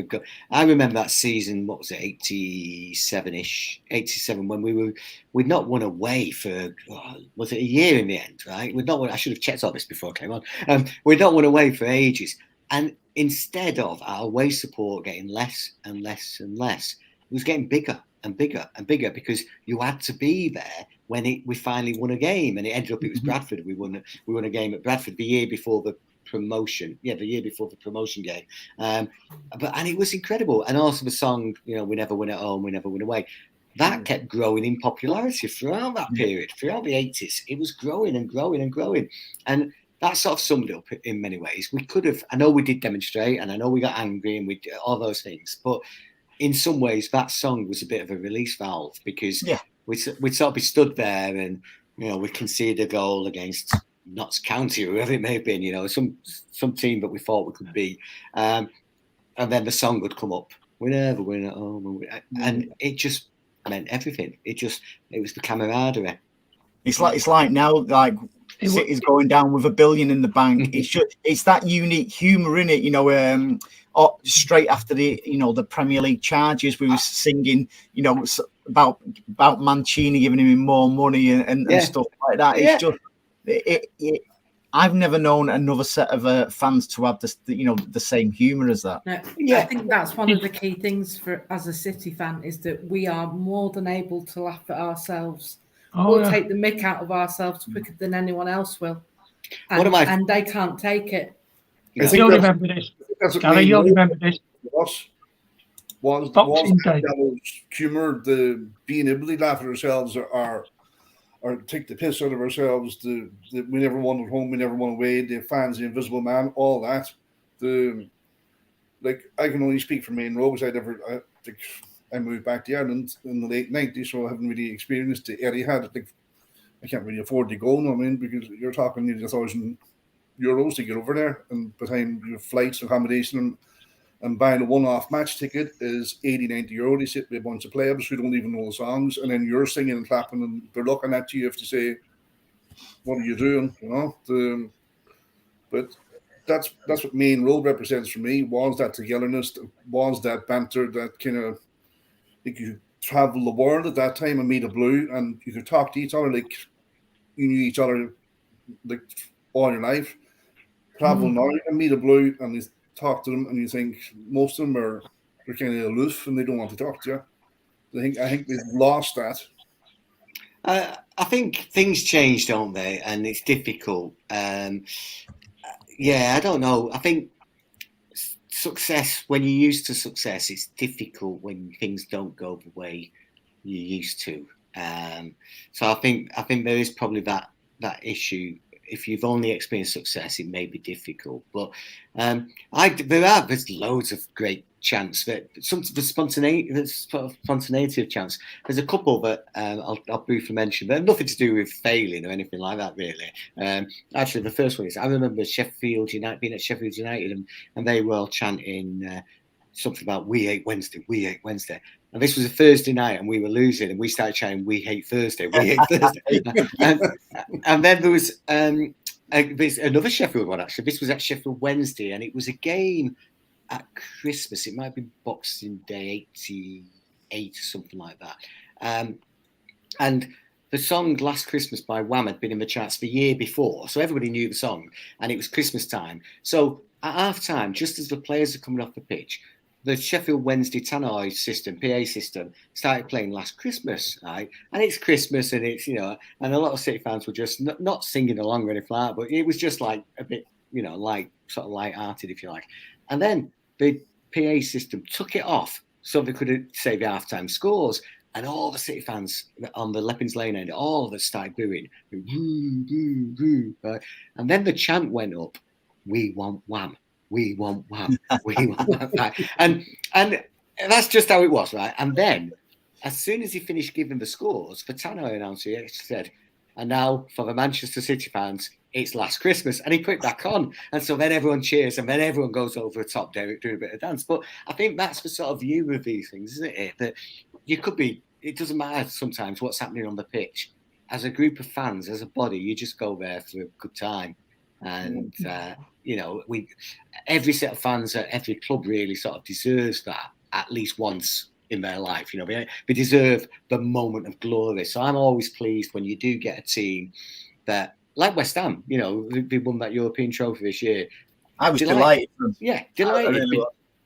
I remember that season. What was it? 87-ish, 87. When we'd not won away for was it a year in the end? Right? We'd not won. I should have checked all this before I came on. We'd not won away for ages, and instead of our away support getting less and less and less, it was getting bigger and bigger and bigger because you had to be there when we finally won a game, and it ended up it was Bradford. We won a game at Bradford the year before the promotion. Yeah, the year before the promotion game. And it was incredible. And also the song, we never win at home, we never win away. That kept growing in popularity throughout that period, throughout the 80s. It was growing and growing and growing. And that sort of summed it up in many ways. We could have, I know we did demonstrate, and I know we got angry and we did all those things, but in some ways that song was a bit of a release valve because we'd sort of be stood there and, we conceded a goal against Notts County or whoever it may have been, some team that we thought we could beat. And then the song would come up, we never win at home. And it just meant everything. It was the camaraderie. It's like now, like City's going down with $1 billion in the bank. It's that unique humour in it, straight after the Premier League charges, we were singing, about Mancini giving him more money and stuff like that. It's just, I've never known another set of fans to have this, the same humour as that. No, I think that's one of the key things as a City fan is that we are more than able to laugh at ourselves. We'll take the mick out of ourselves quicker than anyone else will, and they can't take it. You'll remember this. Gary, you'll remember this. Was humour, the being able to laugh at ourselves, or or take the piss out of ourselves. We never won at home, we never won away. The fans, the invisible man, all that. I can only speak for Main Road because I moved back to Ireland in the late 90s, so I haven't really experienced the Etihad. I can't really afford to go, because you're talking nearly €1,000 to get over there, and by the time your flights, accommodation, and buying a one-off match ticket is €80-90. They sit with a bunch of players who don't even know the songs, and then you're singing and clapping, and they're looking at you. You have to say, "What are you doing?" But that's what Main Road represents for me. Was that togetherness? Was that banter? That kind of, like, you travel the world at that time and meet a blue, and you could talk to each other like you knew each other like all your life. Travel now and meet a blue, and you talk to them, and you think most of them they're kind of aloof and they don't want to talk to you. I think they've lost that. I think things change, don't they? And it's difficult. I don't know. I think success, when you're used to success, it's difficult when things don't go the way you're used to. So I think there is probably that issue. If you've only experienced success, it may be difficult. But there's loads of great chants. The spontaneity of chants. There's a couple that I'll briefly mention. They're nothing to do with failing or anything like that, really. Actually, the first one is, I remember being at Sheffield United, and they were all chanting something about "We hate Wednesday, we hate Wednesday." And this was a Thursday night, and we were losing, and we started chanting "We hate Thursday, we hate Thursday." and then there was another Sheffield one, actually. This was at Sheffield Wednesday, and it was a game at Christmas. It might have been Boxing Day '88, something like that. And the song "Last Christmas" by Wham had been in the charts the year before, so everybody knew the song, and it was Christmas time. So at half time, just as the players are coming off the pitch, the Sheffield Wednesday tannoy system, PA system, started playing "Last Christmas," right? And it's Christmas, and it's, and a lot of City fans were just not singing along or anything like that, but it was just like a bit, like sort of light-hearted, if you like. And then the PA system took it off so they could say the half-time scores, and all the City fans on the Leppings Lane end, all of them started booing, woo, woo, woo, right? And then the chant went up, "We want Wham. We want Wham. We want Wham." Right? And that's just how it was, right? And then, as soon as he finished giving the scores, the tannoy announcer said, "And now for the Manchester City fans, it's Last Christmas," and he put it back on. And so then everyone cheers, and then everyone goes over the top doing a bit of dance. But I think that's the sort of view of these things, isn't it? That it doesn't matter sometimes what's happening on the pitch. As a group of fans, as a body, you just go there for a good time. And, every set of fans at every club really sort of deserves that at least once in their life. They deserve the moment of glory. So I'm always pleased when you do get a team that, like West Ham, they won that European trophy this year. I was delighted. Yeah, delighted.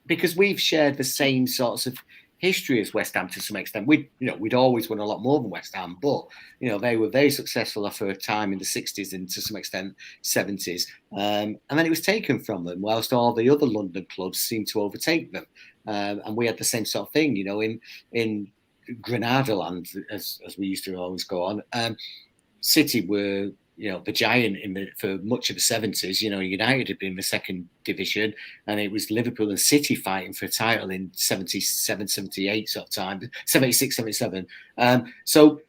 Because we've shared the same sorts of history as West Ham to some extent. We'd always won a lot more than West Ham, but they were very successful for a time in the 60s and to some extent 70s. And then it was taken from them, whilst all the other London clubs seemed to overtake them. And we had the same sort of thing, in Granada land, as we used to always go on. City were the giant for much of the 70s. United had been in the second division, and it was Liverpool and City fighting for a title in 77, 78 sort of time, 76, 77. So,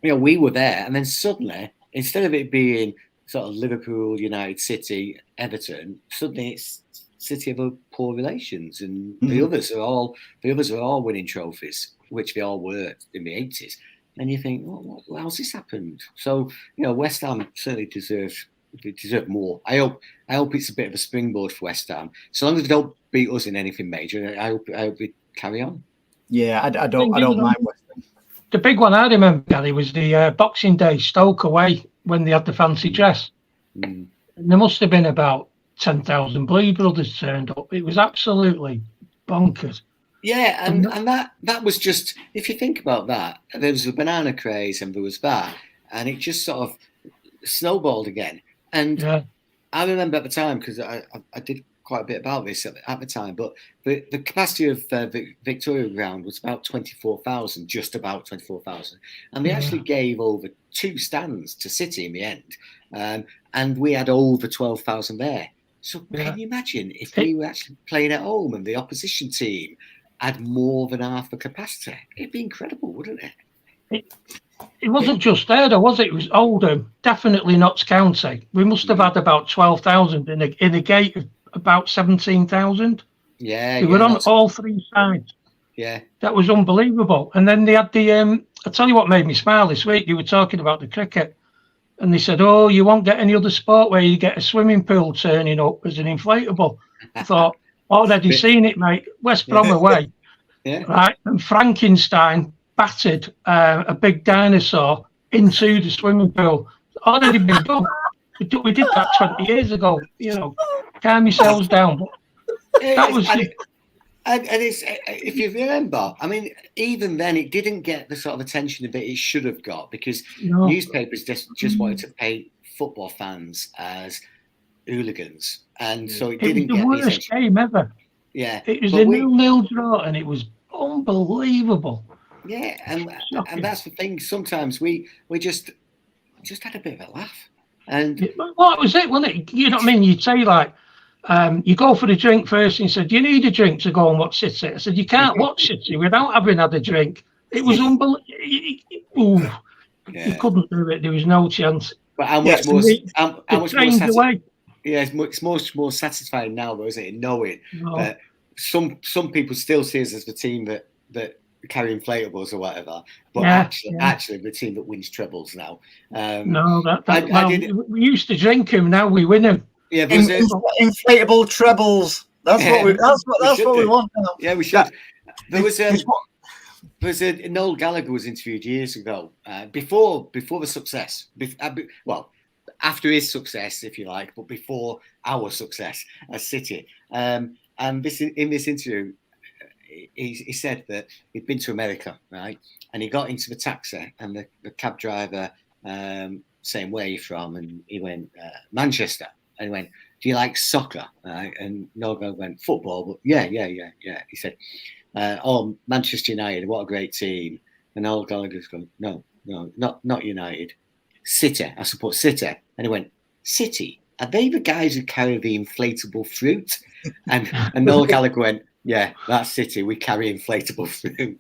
we were there, and then suddenly, instead of it being sort of Liverpool, United, City, Everton, suddenly it's City of poor relations, and the others are all winning trophies, which they all were in the 80s. And you think, well, how's this happened? So, West Ham certainly deserve more. I hope it's a bit of a springboard for West Ham. So long as they don't beat us in anything major, I hope we carry on. Yeah, I don't mind West Ham. The big one I remember, Gary, was the Boxing Day Stoke away when they had the fancy dress. And there must have been about 10,000 Blue Brothers turned up. It was absolutely bonkers. Yeah, and that was just, if you think about that, there was a banana craze and there was that, and it just sort of snowballed again. And I remember at the time, because I did quite a bit about this at the time, but the capacity of Victoria Ground was about 24,000, just about 24,000, and they actually gave over 2 stands to City in the end, and we had over 12,000 there. So can you imagine if we were actually playing at home and the opposition team had more than half the capacity? It'd be incredible, wouldn't it? It wasn't just there, though, was it? It was Oldham, definitely Notts County. We must have had about 12,000 in a gate of about 17,000. Yeah, they were on all 3 sides. Yeah, that was unbelievable. And then they had the I tell you what made me smile this week. You were talking about the cricket, and they said, "Oh, you won't get any other sport where you get a swimming pool turning up as an inflatable." I thought, already seen it, mate. West Brom away, right? And Frankenstein battered a big dinosaur into the swimming pool. It's already been done. We did that 20 years ago. You know, calm yourselves down. That was. And it's, if you remember, I mean, even then it didn't get the sort of attention that it should have got, because newspapers just wanted to paint football fans as hooligans, and so it didn't get the worst game ever. Yeah, it was a 0-0 draw, and it was unbelievable. Yeah, and that's the thing. Sometimes we just had a bit of a laugh, and well, that was it, wasn't it? You know what I mean? You'd say like. You go for the drink first, and he said, "Do you need a drink to go and watch City?" I said, "You can't watch City without having had a drink." It was unbelievable. You couldn't do it. There was no chance. But how much more? How much more? Yeah, it's much more satisfying now, though, isn't it? Knowing that some people still see us as the team that carry inflatables or whatever, but actually the team that wins trebles now. We used to drink them. Now we win them. Yeah, inflatable trebles. That's what we want now. Yeah, we should. There was Noel Gallagher was interviewed years ago, before the success. After his success, if you like, but before our success as City. And in this interview, he said that he'd been to America, right? And he got into the taxi, and the cab driver saying, "Where are you from?" And he went, "Manchester." And he went, "Do you like soccer?" And Noel went, "Football." But yeah. He said, "Oh, Manchester United, what a great team." And Noel Gallagher's going, "No, not United. City. I support City." And he went, "City? Are they the guys who carry the inflatable fruit?" And Noel Gallagher went, "Yeah, that's City. We carry inflatable fruit."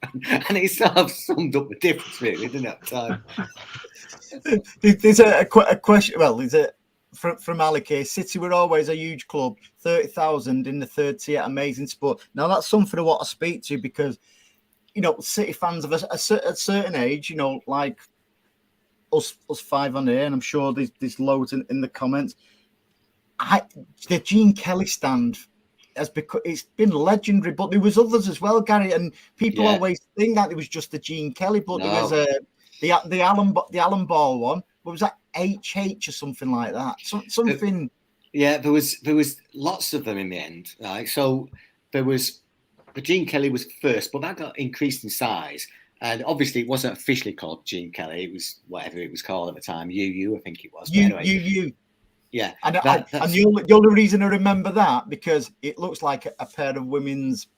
And it sort of summed up the difference, really, didn't it, at the time? There's a question. Well, there's a. From Ali, City were always a huge club, 30,000 in the third tier, amazing sport. Now that's something I want to speak to, because, you know, City fans of a certain age, you know, like us 5 on here, and I'm sure there's loads in the comments. The Gene Kelly stand it's been legendary, but there was others as well, Gary, and people always think that it was just the Gene Kelly, but there was the Alan Ball one. What was that? HH or something like that. Something. Yeah, there was lots of them in the end. Right, so there was the Gene Kelly was first, but that got increased in size, and obviously it wasn't officially called Gene Kelly. It was whatever it was called at the time. UU, I think it was. UU. Yeah, and the only reason I remember that because it looks like a pair of women's.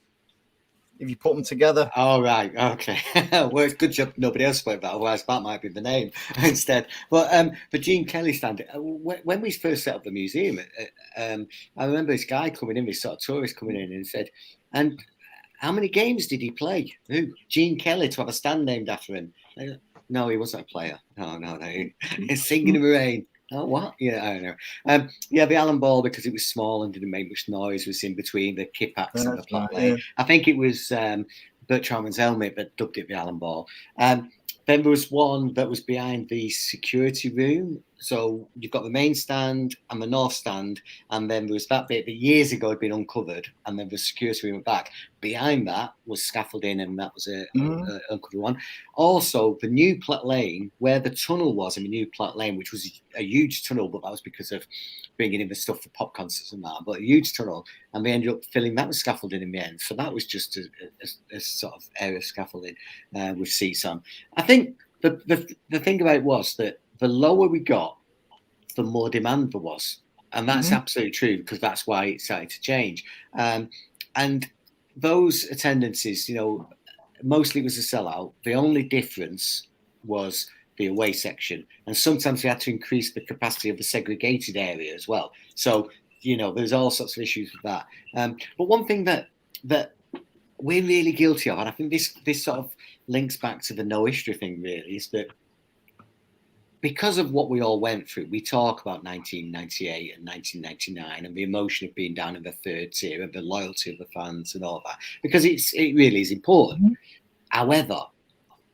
If you put them together. Oh, right. Okay. Well, it's good job nobody else spoke about. Otherwise, that might be the name instead. But the Gene Kelly stand, when we first set up the museum, I remember this guy coming in, this sort of tourist coming in, and said, "And how many games did he play? Who? Gene Kelly, to have a stand named after him?" No, he wasn't a player. No. He's singing in the rain. Oh, what? Yeah, I don't know. The Alan Ball, because it was small and didn't make much noise, was in between the Kippax and the Platt Lane. I think it was Bert Trautmann's helmet that dubbed it the Alan Ball. Then there was one that was behind the security room. So you've got the main stand and the north stand, and then there was that bit that years ago had been uncovered, and then the security room back. Behind that was scaffolding, and that was a uncovered one. Also, the new Platt Lane, where the tunnel was in the new Platt Lane, which was a huge tunnel, but that was because of bringing in the stuff for pop concerts and that, but a huge tunnel, and they ended up filling that with scaffolding in the end. So that was just a sort of area of scaffolding with seats on. I think the thing about it was that the lower we got, the more demand there was. And that's absolutely true, because that's why it started to change. And those attendances, mostly it was a sellout. The only difference was the away section. And sometimes we had to increase the capacity of the segregated area as well. So, there's all sorts of issues with that. But one thing that we're really guilty of, and I think this sort of links back to the no history thing really, is that because of what we all went through, we talk about 1998 and 1999 and the emotion of being down in the third tier and the loyalty of the fans and all that, because it really is important. However,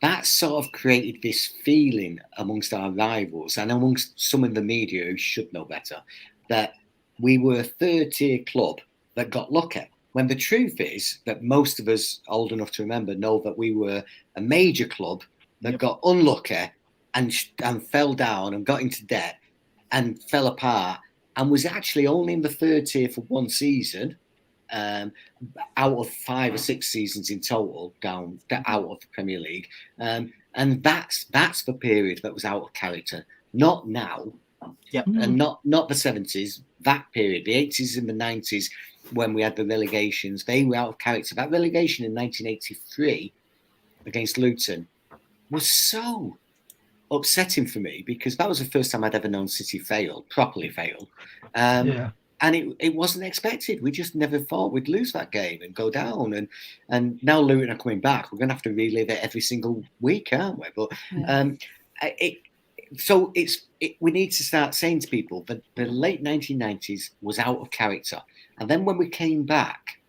that sort of created this feeling amongst our rivals and amongst some in the media who should know better, that we were a third tier club that got lucky. When the truth is that most of us old enough to remember know that we were a major club that got unlucky and fell down and got into debt and fell apart and was actually only in the third tier for one season, out of 5 or 6 seasons in total, down out of the Premier League. And that's the period that was out of character. Not now, and not the 70s. That period, the 80s and the 90s, when we had the relegations, they were out of character. That relegation in 1983 against Luton was so upsetting for me, because that was the first time I'd ever known City properly fail. And it wasn't expected. We just never thought we'd lose that game and go down. And now Luton are coming back. We're going to have to relive it every single week, aren't we? But we need to start saying to people that the late 1990s was out of character. And then when we came back,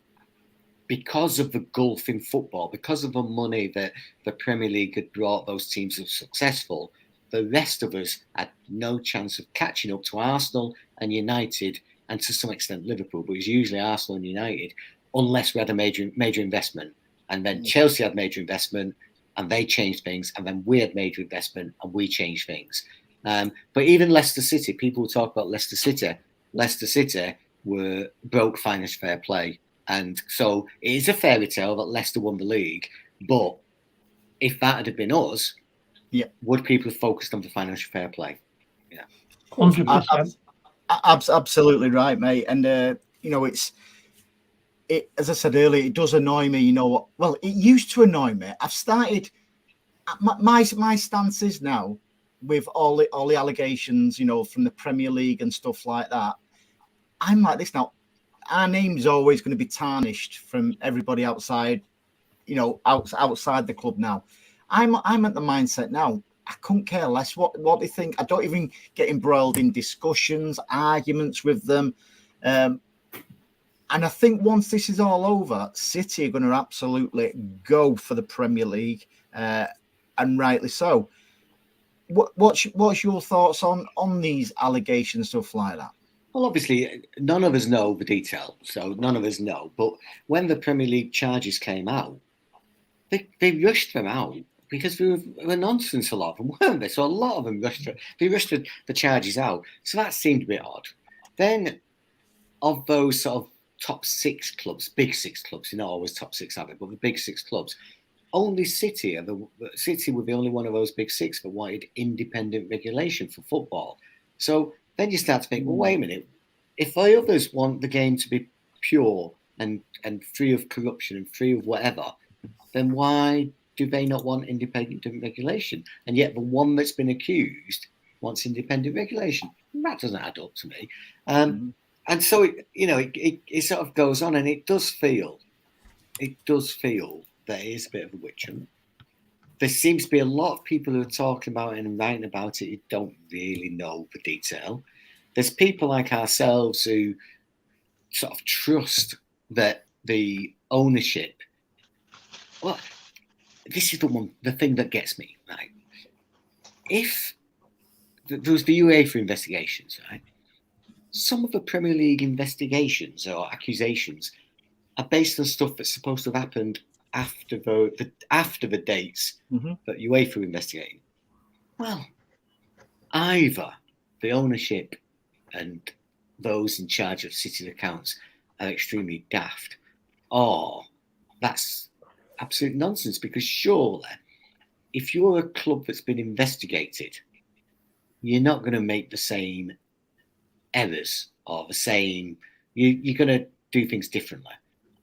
because of the gulf in football, because of the money that the Premier League had brought those teams as successful, the rest of us had no chance of catching up to Arsenal and United, and to some extent Liverpool, but it was usually Arsenal and United, unless we had a major investment. And then Chelsea had major investment, and they changed things, and then we had major investment, and we changed things. But even Leicester City, people talk about Leicester City. Leicester City were broke financial fair play. And so it is a fairy tale that Leicester won the league. But if that had been us, would people have focused on the financial fair play? Yeah, 100%. Absolutely right, mate. And it's as I said earlier, it does annoy me. Well, it used to annoy me. I've started my stance is now, with all the allegations, from the Premier League and stuff like that. I'm like this now. Our name's always going to be tarnished from everybody outside, outside the club now. I'm at the mindset now. I couldn't care less what they think. I don't even get embroiled in discussions, arguments with them. And I think once this is all over, City are going to absolutely go for the Premier League, and rightly so. What's your thoughts on these allegations, stuff like that? Well, obviously, none of us know the detail, so none of us know. But when the Premier League charges came out, they rushed them out because they were nonsense, a lot of them, weren't they? So a lot of them rushed the charges out. So that seemed a bit odd. Then, of those sort of top 6 clubs, big 6 clubs, not always top 6 have it, but the big 6 clubs, only City were the only one of those big 6 that wanted independent regulation for football. So then you start to think, well, wait a minute. If the others want the game to be pure and free of corruption and free of whatever, then why do they not want independent regulation? And yet the one that's been accused wants independent regulation. That doesn't add up to me. And so it sort of goes on, and it does feel that it is a bit of a witch hunt. There seems to be a lot of people who are talking about it and writing about it who don't really know the detail. There's people like ourselves who sort of trust that the ownership. Well, this is the thing that gets me, right? If there was the UEFA investigations, right? Some of the Premier League investigations or accusations are based on stuff that's supposed to have happened after the dates that UEFA were investigating. Well, either the ownership and those in charge of City's accounts are extremely daft, or that's absolute nonsense, because surely if you're a club that's been investigated, you're not going to make the same errors or the same. You're going to do things differently.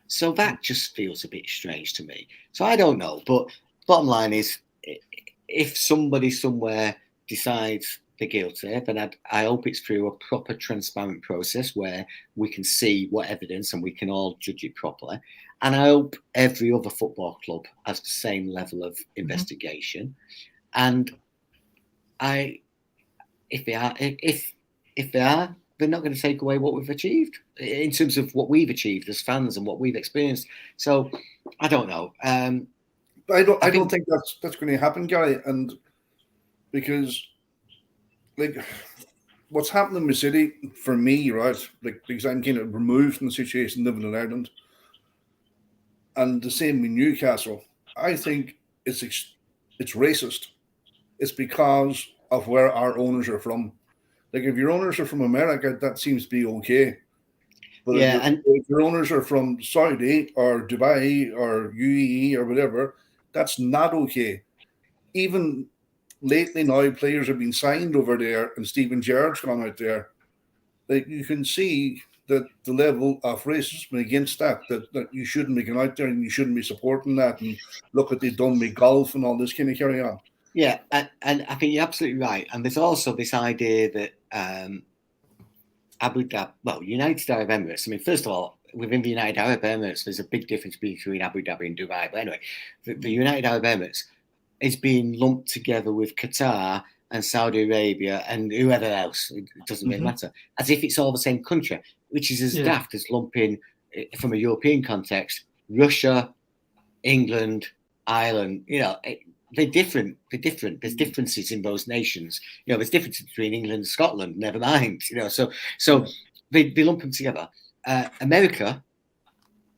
So that just feels a bit strange to me. So I don't know. But bottom line is, if somebody somewhere decides they're guilty, then I hope it's through a proper, transparent process where we can see what evidence and we can all judge it properly. And I hope every other football club has the same level of investigation. And if they are, they're not going to take away what we've achieved in terms of what we've achieved as fans and what we've experienced. So I don't know. I don't think that's going to happen, Gary. And because, like, what's happening with City for me, right? Like, because I'm kind of removed from the situation living in Ireland, and the same with Newcastle. I think it's racist. It's because of where our owners are from. Like, if your owners are from America, that seems to be okay. But if your owners are from Saudi or Dubai or UAE or whatever, that's not okay. Even lately now, players have been signed over there, and Steven Gerrard's gone out there. Like, you can see that the level of racism against that you shouldn't be going out there and you shouldn't be supporting that. And look what they've done with golf and all this kind of carry on. Yeah, and I think you're absolutely right. And there's also this idea that United Arab Emirates. I mean, first of all, within the United Arab Emirates, there's a big difference between Abu Dhabi and Dubai. But anyway, the United Arab Emirates is being lumped together with Qatar and Saudi Arabia and whoever else. It doesn't really matter. As if it's all the same country, which is as daft as lumping, from a European context, Russia, England, Ireland. You know, they're different. There's differences in those nations. You know, there's differences between England and Scotland. Never mind. You know, so they lump them together. America,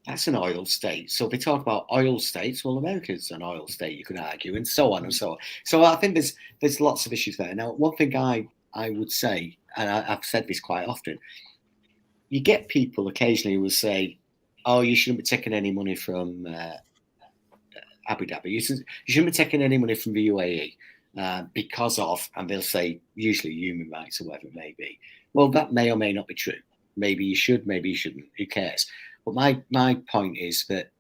that's an oil state. So they talk about oil states. Well, America's an oil state, you can argue, and so on and so on. So I think there's lots of issues there. Now, one thing I would say, and I've said this quite often, you get people occasionally who will say, "Oh, you shouldn't be taking any money from Abu Dhabi. You shouldn't be taking any money from the UAE because of," and they'll say usually human rights or whatever it may be. Well, that may or may not be true. Maybe you should, maybe you shouldn't. Who cares? But my point is that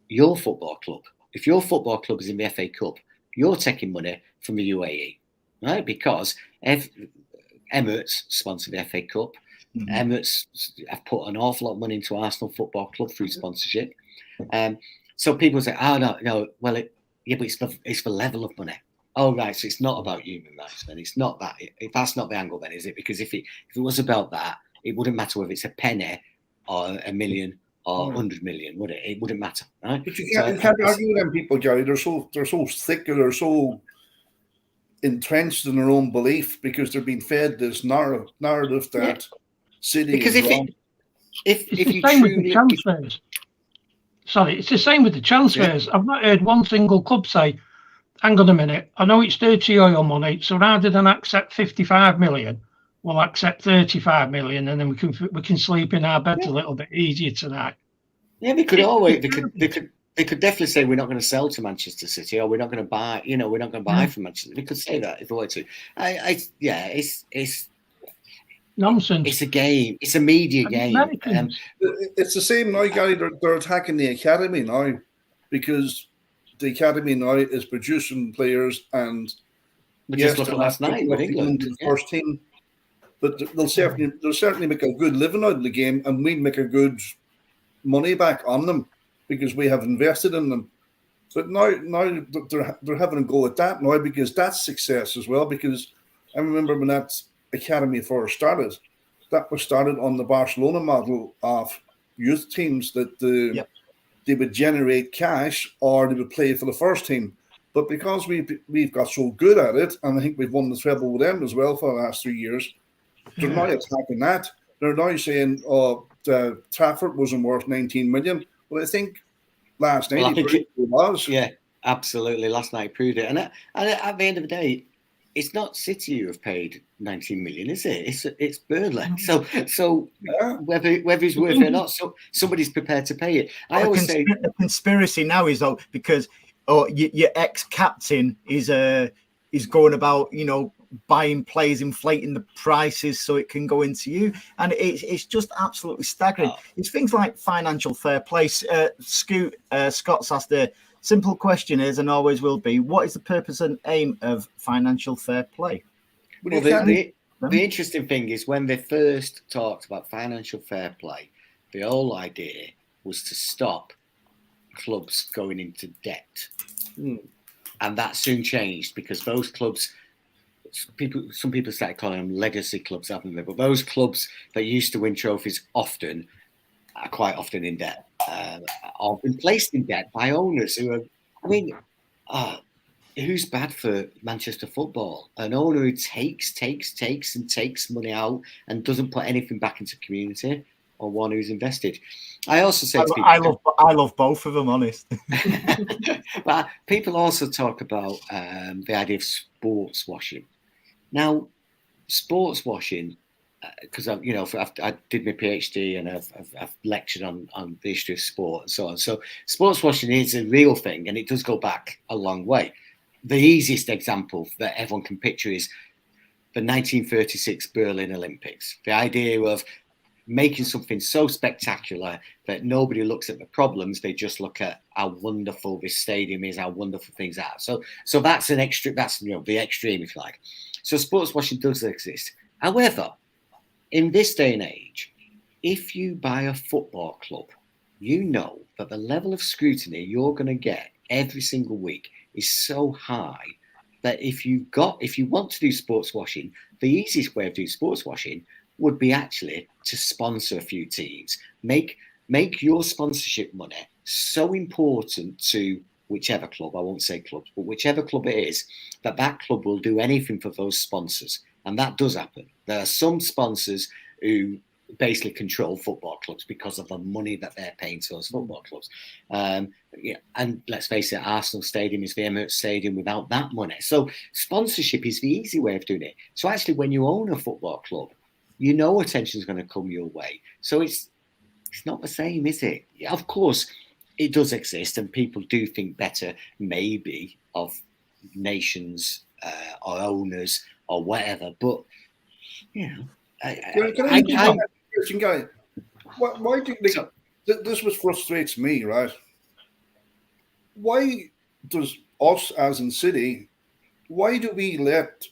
your football club, if your football club is in the FA Cup, you're taking money from the UAE, right? Because Emirates sponsor the FA Cup. Emirates have put an awful lot of money into Arsenal Football Club through sponsorship. So people say, "Oh no, well, but it's the level of money." Oh right, so it's not about human rights then. It's not that. If that's not the angle, then is it? Because if it was about that, it wouldn't matter whether it's a penny or a million or 100 million, would it? It wouldn't matter, right? But you can't argue with them people, Gary. They're so thick, and they're so entrenched in their own belief because they're being fed this narrative that City because is wrong. If you same with the transfers. Sorry, it's the same with the transfers. I've not heard one single club say, "Hang on a minute, I know it's dirty oil money, so rather than accept 55 million, we'll accept 35 million, and then we can sleep in our beds a little bit easier tonight." Yeah, they could definitely say we're not going to sell to Manchester City, or we're not going to buy. You know, we're not going to buy from Manchester. They could say that if they wanted to. It's nonsense. It's a game. It's a media game. It's the same now, Gary. They're attacking the academy now because the academy now is producing players, and just look at last night with England, first team. But they'll certainly make a good living out of the game, and we make a good money back on them because we have invested in them. But now they're having a go at that now because that's success as well. Because I remember when that academy first started, that was started on the Barcelona model of youth teams that they would generate cash or they would play for the first team. But because we've got so good at it, and I think we've won the treble with them as well for the last 3 years, they're now attacking that. They're now saying, "Oh, Trafford wasn't worth 19 million." Well, I think last night it was. Yeah, absolutely. Last night proved it. And at the end of the day, it's not City who have paid 19 million, is it? It's Burnley. So whether it's worth it or not, so somebody's prepared to pay it. I always say the conspiracy now is because your ex-captain is going about, buying players, inflating the prices so it can go into you, and it's just absolutely staggering. It's things like financial fair play. Scott's asked a simple question is and always will be: what is the purpose and aim of financial fair play? Well, the interesting thing is when they first talked about financial fair play, the whole idea was to stop clubs going into debt. And that soon changed because those clubs, some people started calling them legacy clubs, haven't they? But those clubs that used to win trophies often are quite often in debt, or been placed in debt by owners who are, who's bad for Manchester football? An owner who takes money out and doesn't put anything back into the community, or one who's invested. I also say to people, I love both of them, honest. But people also talk about the idea of sports washing. Now, sports washing, because I did my PhD and I've lectured on the history of sport and so on. So sports washing is a real thing, and it does go back a long way. The easiest example that everyone can picture is the 1936 Berlin Olympics. The idea of making something so spectacular that nobody looks at the problems, they just look at how wonderful this stadium is, how wonderful things are. So that's an extra, that's the extreme, if you like. So sports washing does exist. However, in this day and age, if you buy a football club, you know that the level of scrutiny you're going to get every single week is so high that if you want to do sports washing, the easiest way of doing sports washing would be actually to sponsor a few teams. Make your sponsorship money so important to whichever club, I won't say clubs, but whichever club it is, that club will do anything for those sponsors. And that does happen. There are some sponsors who basically control football clubs because of the money that they're paying to those football clubs. And let's face it, Arsenal Stadium is the Emirates Stadium without that money. So sponsorship is the easy way of doing it. So actually, when you own a football club, you know attention is going to come your way. So it's not the same, is it? Of course, it does exist, and people do think better, maybe, of nations or owners or whatever. But why do you think this was frustrates me, right? Why does us as in City? Why do we let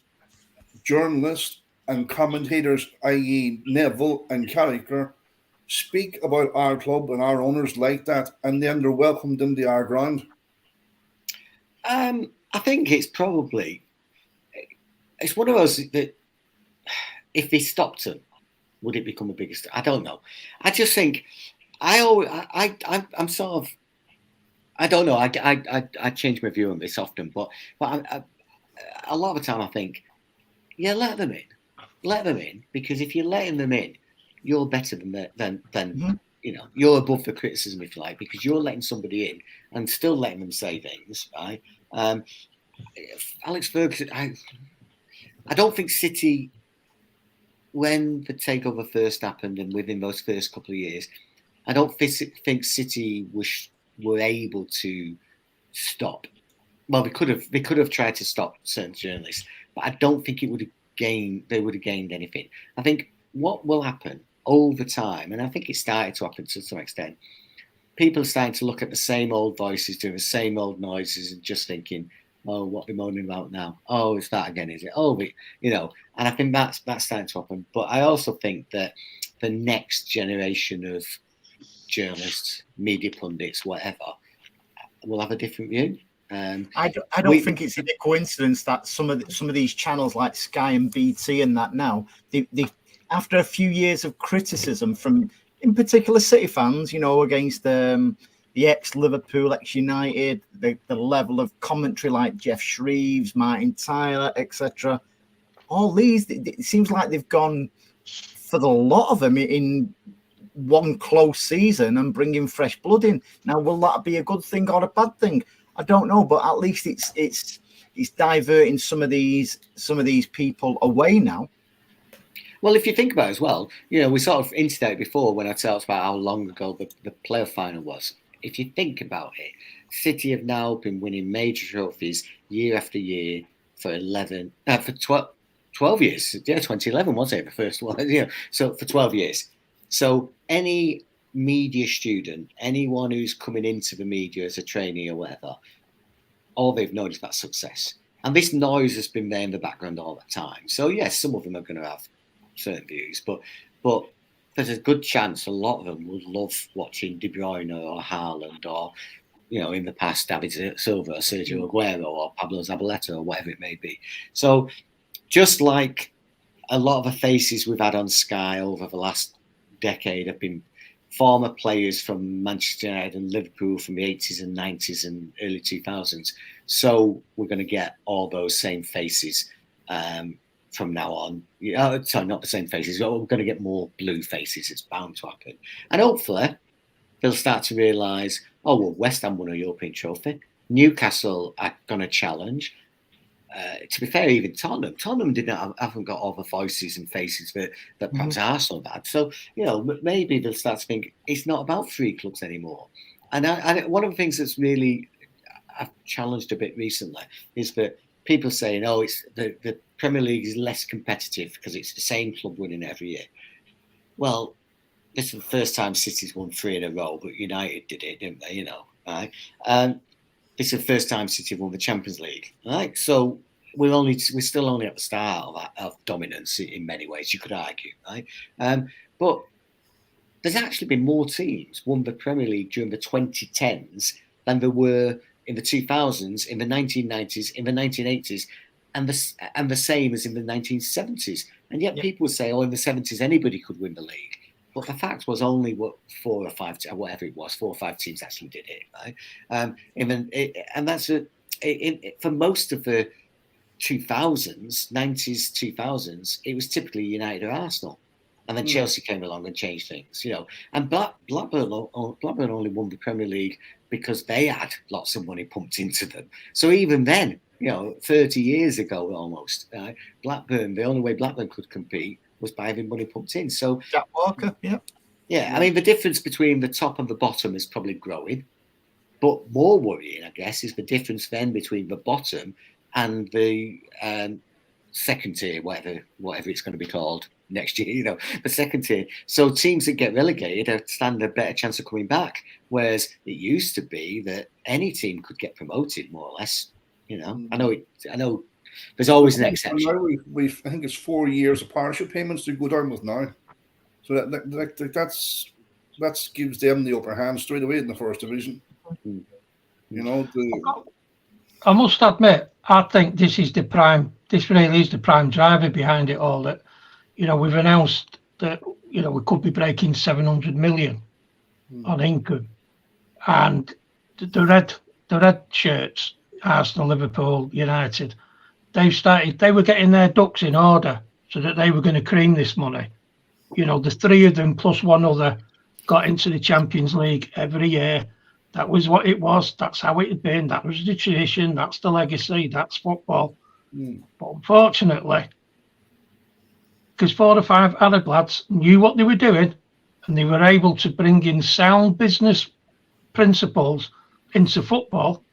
journalists and commentators, i.e. Neville and Carricker, speak about our club and our owners like that, and then they're welcomed into our ground? I think it's one of those that if they stopped them, would it become a bigger? I don't know. I just think I'm sort of, I don't know. I change my view on this often, but a lot of the time I think, yeah, let them in, because if you're letting them in, you're better than you're above the criticism, if you like, because you're letting somebody in and still letting them say things, right? Alex Ferguson, I don't think City, when the takeover first happened and within those first couple of years, I don't think City were able to stop. Well, they could have tried to stop certain journalists, but I don't think they would have gained anything. I think what will happen over time, and I think it started to happen to some extent, people are starting to look at the same old voices doing the same old noises and just thinking, oh, what are they moaning about now? Oh, it's that again, is it? Oh, and I think that's starting to happen. But I also think that the next generation of journalists, media pundits, whatever, will have a different view. I don't think it's a coincidence that some of these channels like Sky and BT and that now, they after a few years of criticism from, in particular, City fans, against the ex-Liverpool, ex-United, the level of commentary like Jeff Shreves, Martin Tyler, etc. All these, it seems like they've gone for the lot of them in one close season and bringing fresh blood in. Now, will that be a good thing or a bad thing? I don't know, but at least it's diverting some of these people away now. Well, if you think about it as well, we sort of hinted at it before when I talked about how long ago the playoff final was. If you think about it, City have now been winning major trophies year after year for 12, 12 years. Yeah, 2011 was it, the first one? Yeah. So for 12 years. So any media student, anyone who's coming into the media as a trainee or whatever, all they've known is about success. And this noise has been there in the background all the time. So yes, some of them are going to have certain views, but there's a good chance a lot of them would love watching De Bruyne or Haaland or, in the past, David Silva, Sergio Aguero or Pablo Zabaleta or whatever it may be. So just like a lot of the faces we've had on Sky over the last decade have been former players from Manchester United and Liverpool from the 80s and 90s and early 2000s. So we're going to get all those same faces from now on. Sorry, not the same faces. We're going to get more blue faces. It's bound to happen. And hopefully they'll start to realise, West Ham won a European trophy. Newcastle are going to challenge. To be fair, even Tottenham haven't got all the voices and faces that perhaps Arsenal had. So, maybe they'll start to think it's not about three clubs anymore. And one of the things that's really I've challenged a bit recently is that people saying, it's the Premier League is less competitive because it's the same club winning every year. Well, this is the first time City's won 3 in a row, but United did it, didn't they? Right? This is the first time City have won the Champions League, right? So we're still only at the start of dominance in many ways, you could argue, right? But there's actually been more teams won the Premier League during the 2010s than there were in the 2000s, in the 1990s, in the 1980s, and the same as in the 1970s. And yet people would say, in the 70s anybody could win the league. But the fact was only 4 or 5, whatever it was, 4 or 5 teams actually did it, right? And that's for most of the 2000s, 90s, 2000s, it was typically United or Arsenal. And then Chelsea came along and changed things, And Blackburn only won the Premier League because they had lots of money pumped into them. So even then, 30 years ago almost, Blackburn, the only way Blackburn could compete was by having money pumped in. So Jack Walker, yeah. I mean, the difference between the top and the bottom is probably growing, but more worrying, I guess, is the difference then between the bottom and the second tier, whatever it's going to be called next year. The second tier. So teams that get relegated stand a better chance of coming back, whereas it used to be that any team could get promoted more or less. I know. There's always an exception. Now I think it's 4 years of parachute payments to go down with now, so that gives them the upper hand straight away in the first division. I must admit, I think this really is the prime driver behind it all. That we've announced that we could be breaking 700 million on income, and the red shirts, Arsenal, Liverpool, United. They were getting their ducks in order so that they were going to cream this money. The 3 of them plus one other got into the Champions League every year. That was what it was. That's how it had been. That was the tradition. That's the legacy. That's football. But unfortunately, because 4 or 5 Arab lads knew what they were doing and they were able to bring in sound business principles into football,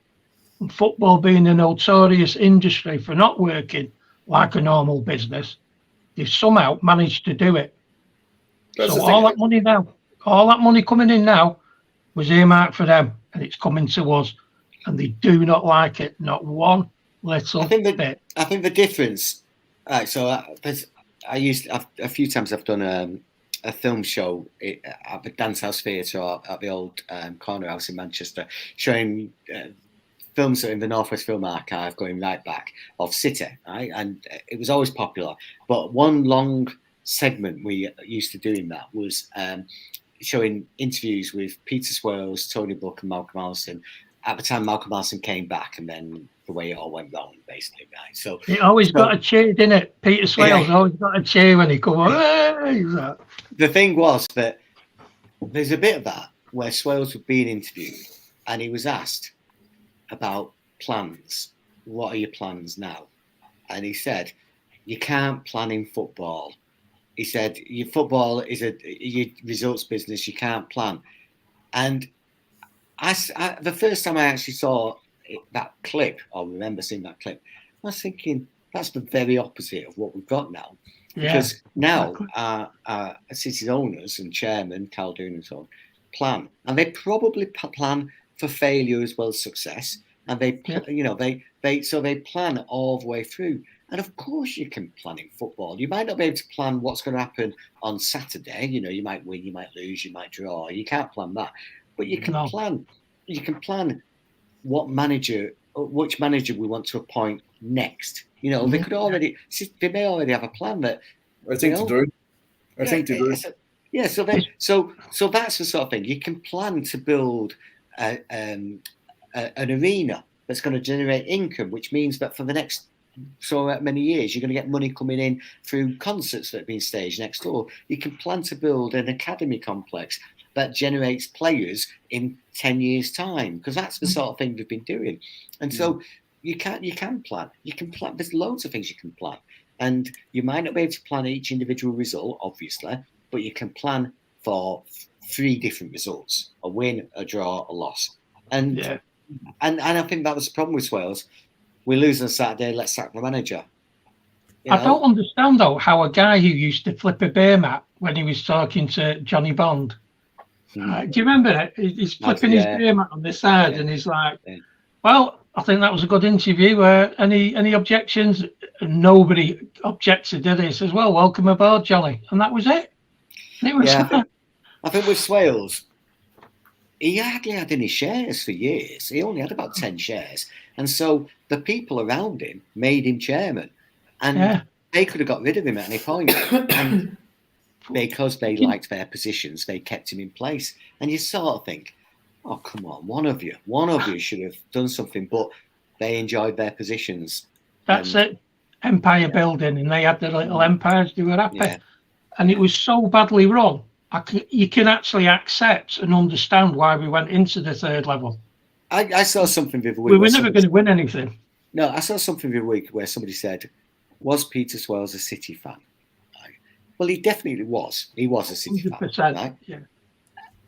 and football being a notorious industry for not working like a normal business, they've somehow managed to do it. So all that money coming in now was earmarked for them, and it's coming to us, and they do not like it, not one little bit. I think the difference. Right, so a few times I've done a film show at the Dance House Theatre or at the old Corner House in Manchester, showing films in the Northwest Film Archive going right back of City, right? And it was always popular. But one long segment we used to do in that was showing interviews with Peter Swales, Tony Buck and Malcolm Allison. At the time, Malcolm Allison came back, and then the way it all went wrong, basically, right? So he always got a cheer, didn't it? Peter Swales always got a cheer when he come on. Hey! The thing was that there's a bit of that where Swales was being interviewed, and he was asked about plans. What are your plans now? And he said, you can't plan in football. He said, your football is your results business. You can't plan. And the first time I actually saw that clip, or remember seeing that clip, I was thinking, That's the very opposite of what we've got now. Yeah, Because now exactly. our city's owners and chairman, Caldoon and so on, plan, and they probably plan for failure as well as success. And they, they plan all the way through. And of course, you can plan in football. You might not be able to plan what's going to happen on Saturday. You might win, you might lose, you might draw. You can't plan that, but you can plan. You can plan which manager we want to appoint next. They could already. They may already have a plan that. I think they do. I think they do. Yeah. So that's the sort of thing. You can plan to build an arena that's going to generate income, which means that for the next so many years, you're going to get money coming in through concerts that have been staged next door. You can plan to build an academy complex that generates players in 10 years' time, because that's the sort of thing they've been doing. And so you can plan. You can plan. There's loads of things you can plan. And you might not be able to plan each individual result, obviously, but you can for 3 different results: a win, a draw, a loss. And I think that was the problem with Swales. We lose on Saturday, let's sack the manager. I don't understand, though, how a guy who used to flip a beer mat when he was talking to Johnny Bond, do you remember that? He's flipping his beer mat on this side, and he's like, well, I think that was a good interview. Any objections? And nobody objected, did he? He says, well, welcome aboard, Johnny. And that was it. And it was I think with Swales, he hardly had any shares for years. He only had about 10 shares. And so the people around him made him chairman. And they could have got rid of him at any point. And because they liked their positions, they kept him in place. And you sort of think, oh, come on, one of you should have done something. But they enjoyed their positions. That's it. Empire building. And they had their little empires. They were happy. Yeah. And it was so badly run. You can actually accept and understand why we went into the 3rd level. I saw something the other week. We were never going to win anything. No, I saw something the other week where somebody said, was Peter Swales a City fan? Well, he definitely was. He was a City 100%, fan. Right? Yeah.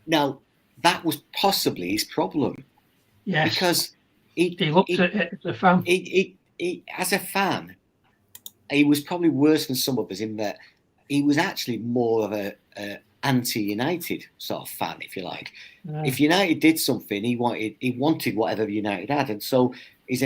Now, that was possibly his problem. Yes. Because he looked at it as a fan. As a fan, he was probably worse than some of us in that he was actually more of a anti-United sort of fan, if you like. Yeah. If United did something, he wanted whatever United had, and so his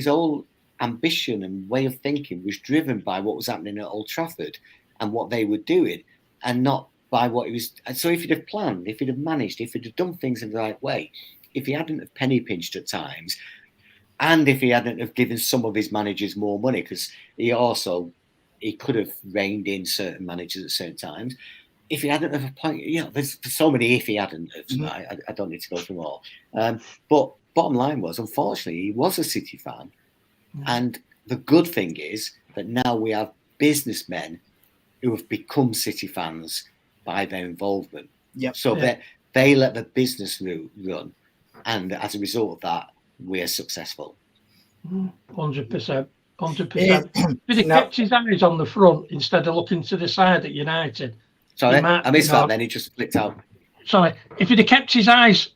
whole ambition and way of thinking was driven by what was happening at Old Trafford and what they were doing, and not by what he was. And so if he'd have planned, if he'd have managed, if he'd have done things in the right way, if he hadn't have penny pinched at times, and if he hadn't have given some of his managers more money, because he could have reined in certain managers at certain times. If he hadn't have appointed, there's so many if he hadn't have. I don't need to go through them all. But bottom line was, unfortunately, he was a City fan. And the good thing is that now we have businessmen who have become City fans by their involvement. Yep. So they let the business run. And as a result of that, we're successful. 100%. 100%. But he kept his eyes on the front instead of looking to the side at United. Sorry, I missed that then. He just flicked out. Sorry. If he'd have kept his eyes,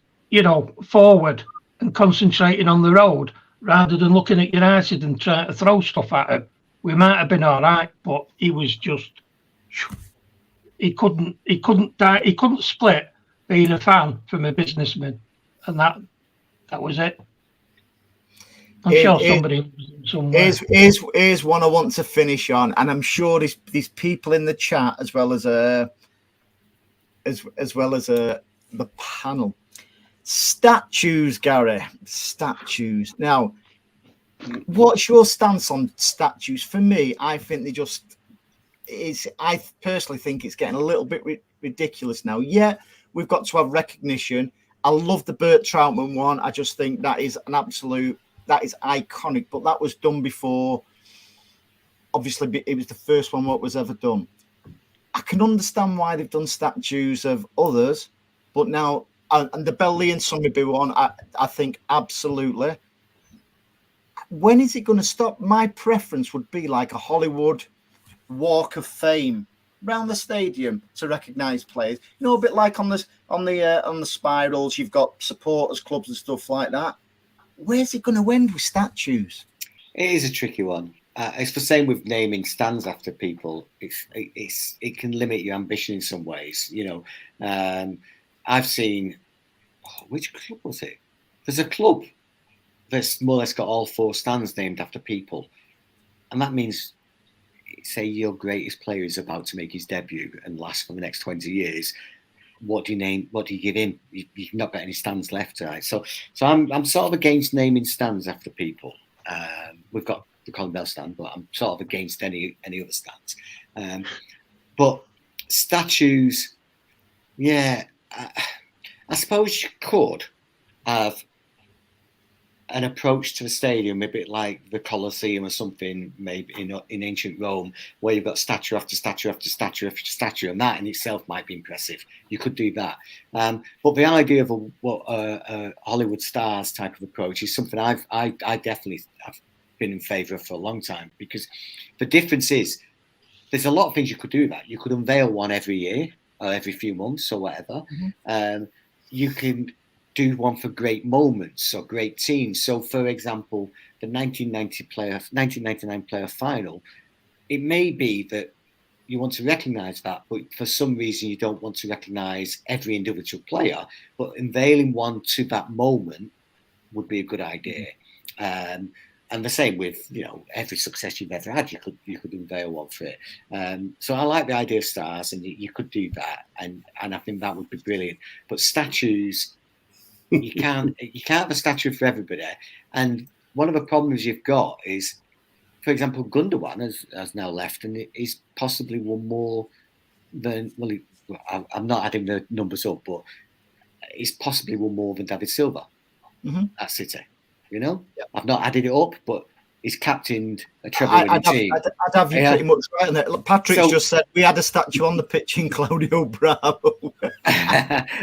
forward and concentrating on the road rather than looking at United and trying to throw stuff at him, we might have been all right. But he was just, he couldn't split being a fan from a businessman, and that was it. I'm sure somebody somewhere. Here's one I want to finish on, and I'm sure there's people in the chat as well as the panel. Statues, Gary. Statues. Now, what's your stance on statues? For me, I think I personally think it's getting a little bit ridiculous now. Yeah, we've got to have recognition. I love the Bert Troutman one. I just think that is iconic, but that was done before. Obviously, it was the first one what was ever done. I can understand why they've done statues of others, but now, and the Belly and Somerby one, I think absolutely. When is it going to stop? My preference would be like a Hollywood Walk of Fame around the stadium to recognise players. A bit like on the spirals, you've got supporters clubs and stuff like that. Where's it going to end with statues? It is a tricky one. It's the same with naming stands after people. It can limit your ambition in some ways. I've seen which club was it? There's a club that's more or less got all 4 stands named after people, and that means, say your greatest player is about to make his debut and last for the next 20 years. What do you name? What do you give him? You've not got any stands left, right? So I'm sort of against naming stands after people. We've got the Colin Bell stand, but I'm sort of against any other stands. But statues, yeah, I suppose you could have an approach to the stadium a bit like the Colosseum or something, maybe in ancient Rome, where you've got statue after statue after statue after statue, and that in itself might be impressive. You could do that. But the idea of a Hollywood stars type of approach is something I definitely have been in favour of for a long time, because the difference is there's a lot of things you could do that. You could unveil one every year or every few months or whatever. You can do one for great moments or great teams. So, for example, the 1999 player final, it may be that you want to recognise that, but for some reason you don't want to recognise every individual player, but unveiling one to that moment would be a good idea. And the same with, every success you've ever had, you could unveil one for it. So I like the idea of stars, and you could do that, and I think that would be brilliant. But statues, you can't have a statue for everybody. And one of the problems you've got is, for example, Gundogan has now left, and he's possibly won more than, I'm not adding the numbers up, but he's possibly won more than David Silva at City. I've not added it up, but he's captained a treble-winning team. I'd have you pretty much right on it. Look, Patrick's just said we had a statue on the pitch in Claudio Bravo.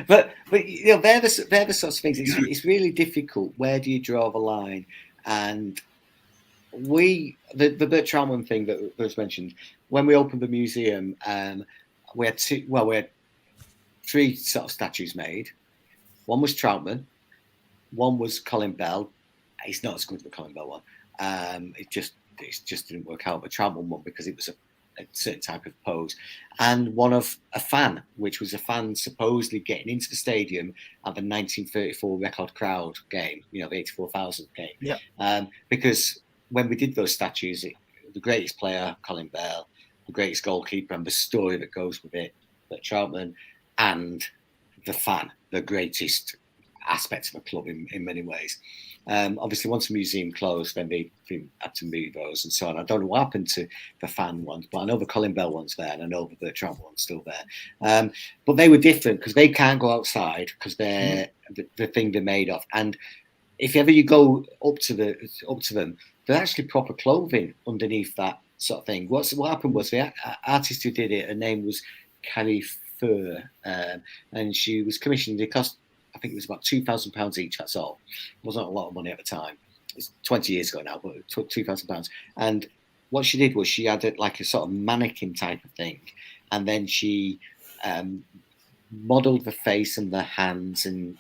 but they're the sorts of things. It's really difficult. Where do you draw the line? And the Bert Trautmann thing that was mentioned, when we opened the museum, we had 3 sort of statues made. One was Trautmann, one was Colin Bell. He's not as good as the Colin Bell one. It just didn't work out. The Trautmann one, because it was a certain type of pose, and one of a fan, which was a fan supposedly getting into the stadium at the 1934 record crowd game, the 84,000 game. Yeah. Because when we did those statues, the greatest player, Colin Bell, the greatest goalkeeper, and the story that goes with it, the Trautmann, and the fan, the greatest aspects of a club in many ways. Obviously, once the museum closed, then they had to move those and so on. I don't know what happened to the fan ones, but I know the Colin Bell one's there, and I know the Trautmann one's still there. But they were different because they can't go outside because they're the thing they're made of. And if ever you go up to them, they're actually proper clothing underneath that sort of thing. What happened was the artist who did it, her name was Carrie Fur, and she was commissioned. It cost, I think it was about £2,000 each. That's all. It wasn't a lot of money at the time. It's 20 years ago now, but it took £2,000. And what she did was she had a sort of mannequin type of thing, and then she modelled the face and the hands and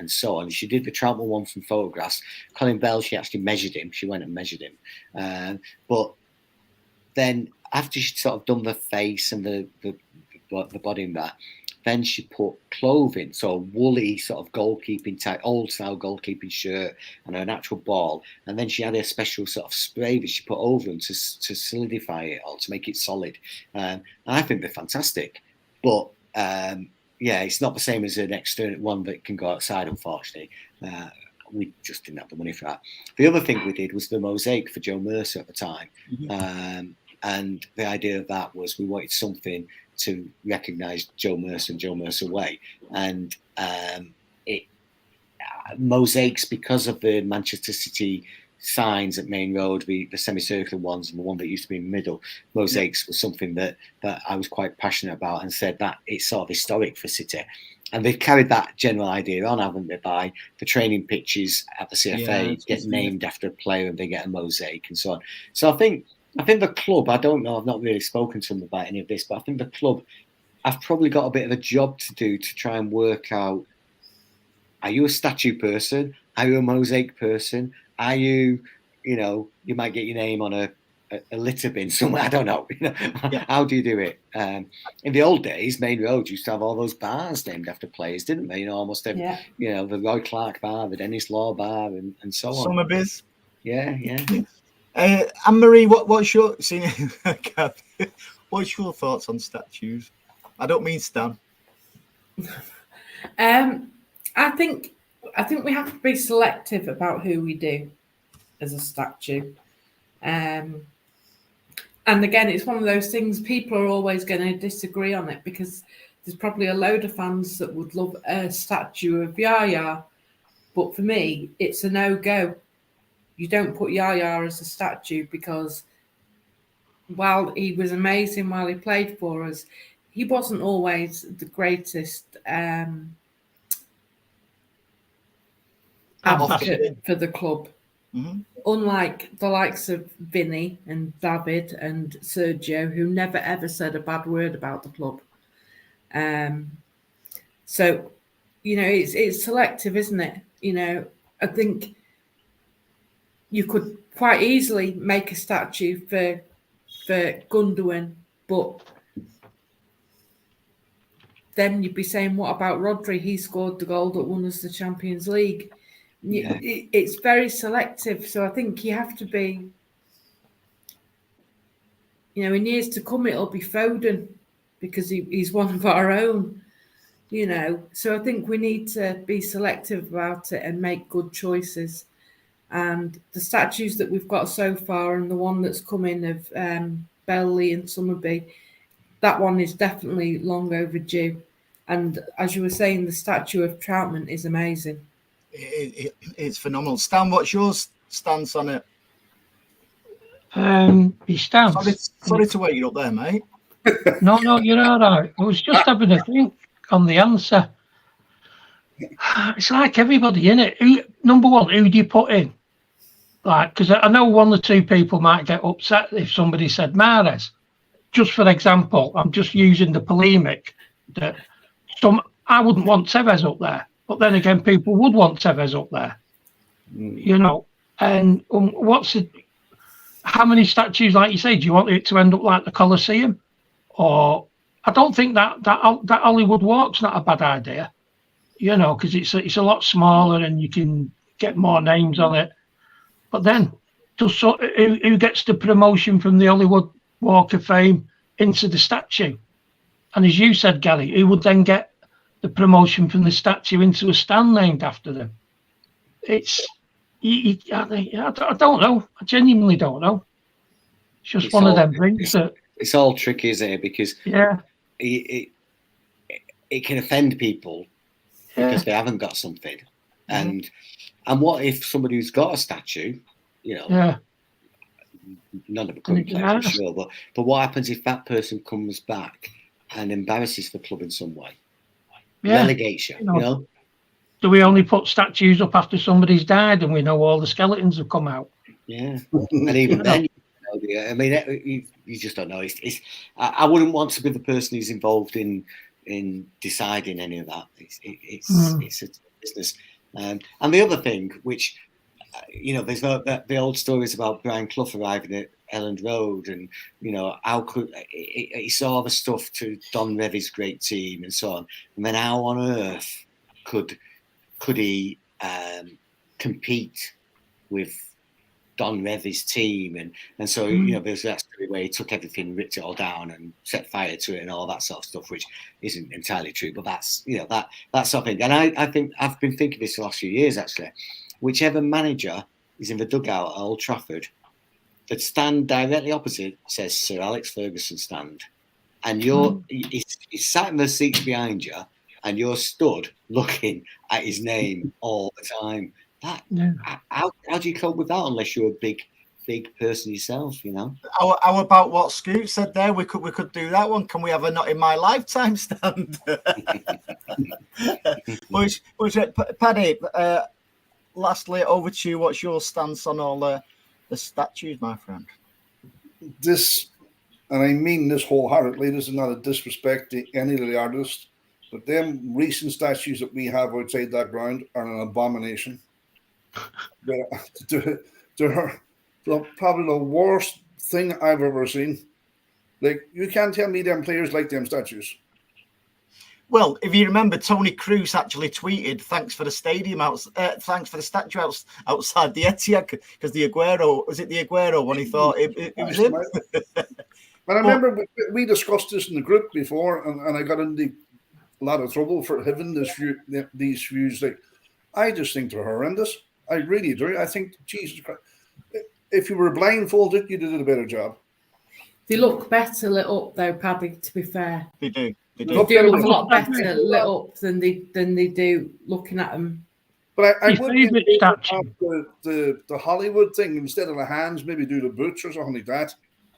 so on. She did the Trautmann one from photographs. Colin Bell, she actually measured him. She went and measured him. But then after she'd sort of done the face and the body and that, then she put clothing, so a woolly sort of goalkeeping type, old style goalkeeping shirt and an actual ball. And then she had a special sort of spray that she put over them to solidify it or to make it solid. And I think they're fantastic. But it's not the same as an external one that can go outside, unfortunately. We just didn't have the money for that. The other thing we did was the mosaic for Joe Mercer at the time. And the idea of that was we wanted something to recognise Joe Mercer and Joe Mercer Way. And mosaics, because of the Manchester City signs at Main Road, the semicircular ones and the one that used to be in the middle, mosaics was something that I was quite passionate about, and said that it's sort of historic for City. And they've carried that general idea on, haven't they, by the training pitches at the CFA get named after a player and they get a mosaic and so on. So I think the club, I don't know, I've not really spoken to them about any of this, but I think the club, I've probably got a bit of a job to do to try and work out, are you a statue person? Are you a mosaic person? Are you, you might get your name on a a litter bin somewhere. I don't know. Yeah. How do you do it? In the old days, Main Road used to have all those bars named after players, didn't they? Almost every, the Roy Clark bar, the Dennis Law bar, and so on. Somerby's. Yeah. Anne-Marie, what's your what's your thoughts on statues? I don't mean Stan. I think we have to be selective about who we do as a statue. And again, it's one of those things, people are always going to disagree on it, because there's probably a load of fans that would love a statue of Yaya, but for me, it's a no-go. You don't put Yaya as a statue, because while he was amazing while he played for us, he wasn't always the greatest advocate for the club. Mm-hmm. Unlike the likes of Vinny and David and Sergio, who never ever said a bad word about the club. So, it's selective, isn't it? I think you could quite easily make a statue for Gundogan, but then you'd be saying, what about Rodri? He scored the goal that won us the Champions League. Yeah. It's very selective. So I think you have to be, in years to come, it'll be Foden, because he's one of our own, So I think we need to be selective about it and make good choices. And the statues that we've got so far, and the one that's coming of Belley and Summerby, that one is definitely long overdue. And as you were saying, the statue of Troutman is amazing. It's phenomenal. Stan, what's your stance on it? His stance. Sorry to wake you up there, mate. No, you're all right. I was just having a think on the answer. It's like everybody, innit? Number one, who do you put in? Like, because I know one or two people might get upset if somebody said Mahrez. Just for example, I'm just using the polemic that I wouldn't want Tevez up there, but then again, people would want Tevez up there. And how many statues, like you say, do you want it to end up like the Colosseum? Or I don't think that Hollywood Walk's not a bad idea, because it's a lot smaller and you can get more names on it. But then, who gets the promotion from the Hollywood Walk of Fame into the statue? And as you said, Gary, who would then get the promotion from the statue into a stand named after them? I don't know. I genuinely don't know. It's just one of them things that... It's all tricky, isn't it? Because it can offend people because they haven't got something. And what if somebody who's got a statue, none of them could play for sure, but what happens if that person comes back and embarrasses the club in some way? Relegates you, Do we only put statues up after somebody's died and we know all the skeletons have come out? Yeah, and even then, I mean, you just don't know. I wouldn't want to be the person who's involved in deciding any of that. It's a business. And the other thing, which there's the old stories about Brian Clough arriving at Elland Road, and how could he saw the stuff to Don Revie's great team and so on, and then how on earth could he compete with Don Revie's team, and so there's that story where he took everything, ripped it all down, and set fire to it, and all that sort of stuff, which isn't entirely true, but that's that sort of thing. And I think I've been thinking this the last few years actually. Whichever manager is in the dugout at Old Trafford, that stand directly opposite says Sir Alex Ferguson stand, and he's sat in the seats behind you, and you're stood looking at his name all the time. How do you cope with that unless you're a big person yourself? How about what Scoot said there? We could do that one. Can we have a not in my lifetime stand? which Paddy, lastly, over to you. What's your stance on all the statues, my friend? This, and I mean this wholeheartedly, this is not a disrespect to any of the artists, but them recent statues that we have outside that ground are an abomination. They're probably the worst thing I've ever seen. Like, you can't tell me them players like them statues. Well, if you remember, Tony Cruz actually tweeted, "Thanks for the stadium thanks for the statue outside the Etihad," because the Aguero one? He thought it was him. And I remember we discussed this in the group before, and I got into a lot of trouble for having these views. Like, I just think they're horrendous. I really do. I think, Jesus Christ, if you were blindfolded, you did a better job. They look better lit up, though, Paddy. To be fair, They do. They do look a lot better lit up than they do looking at them. But I would the Hollywood thing, instead of the hands, maybe do the boots or something like that.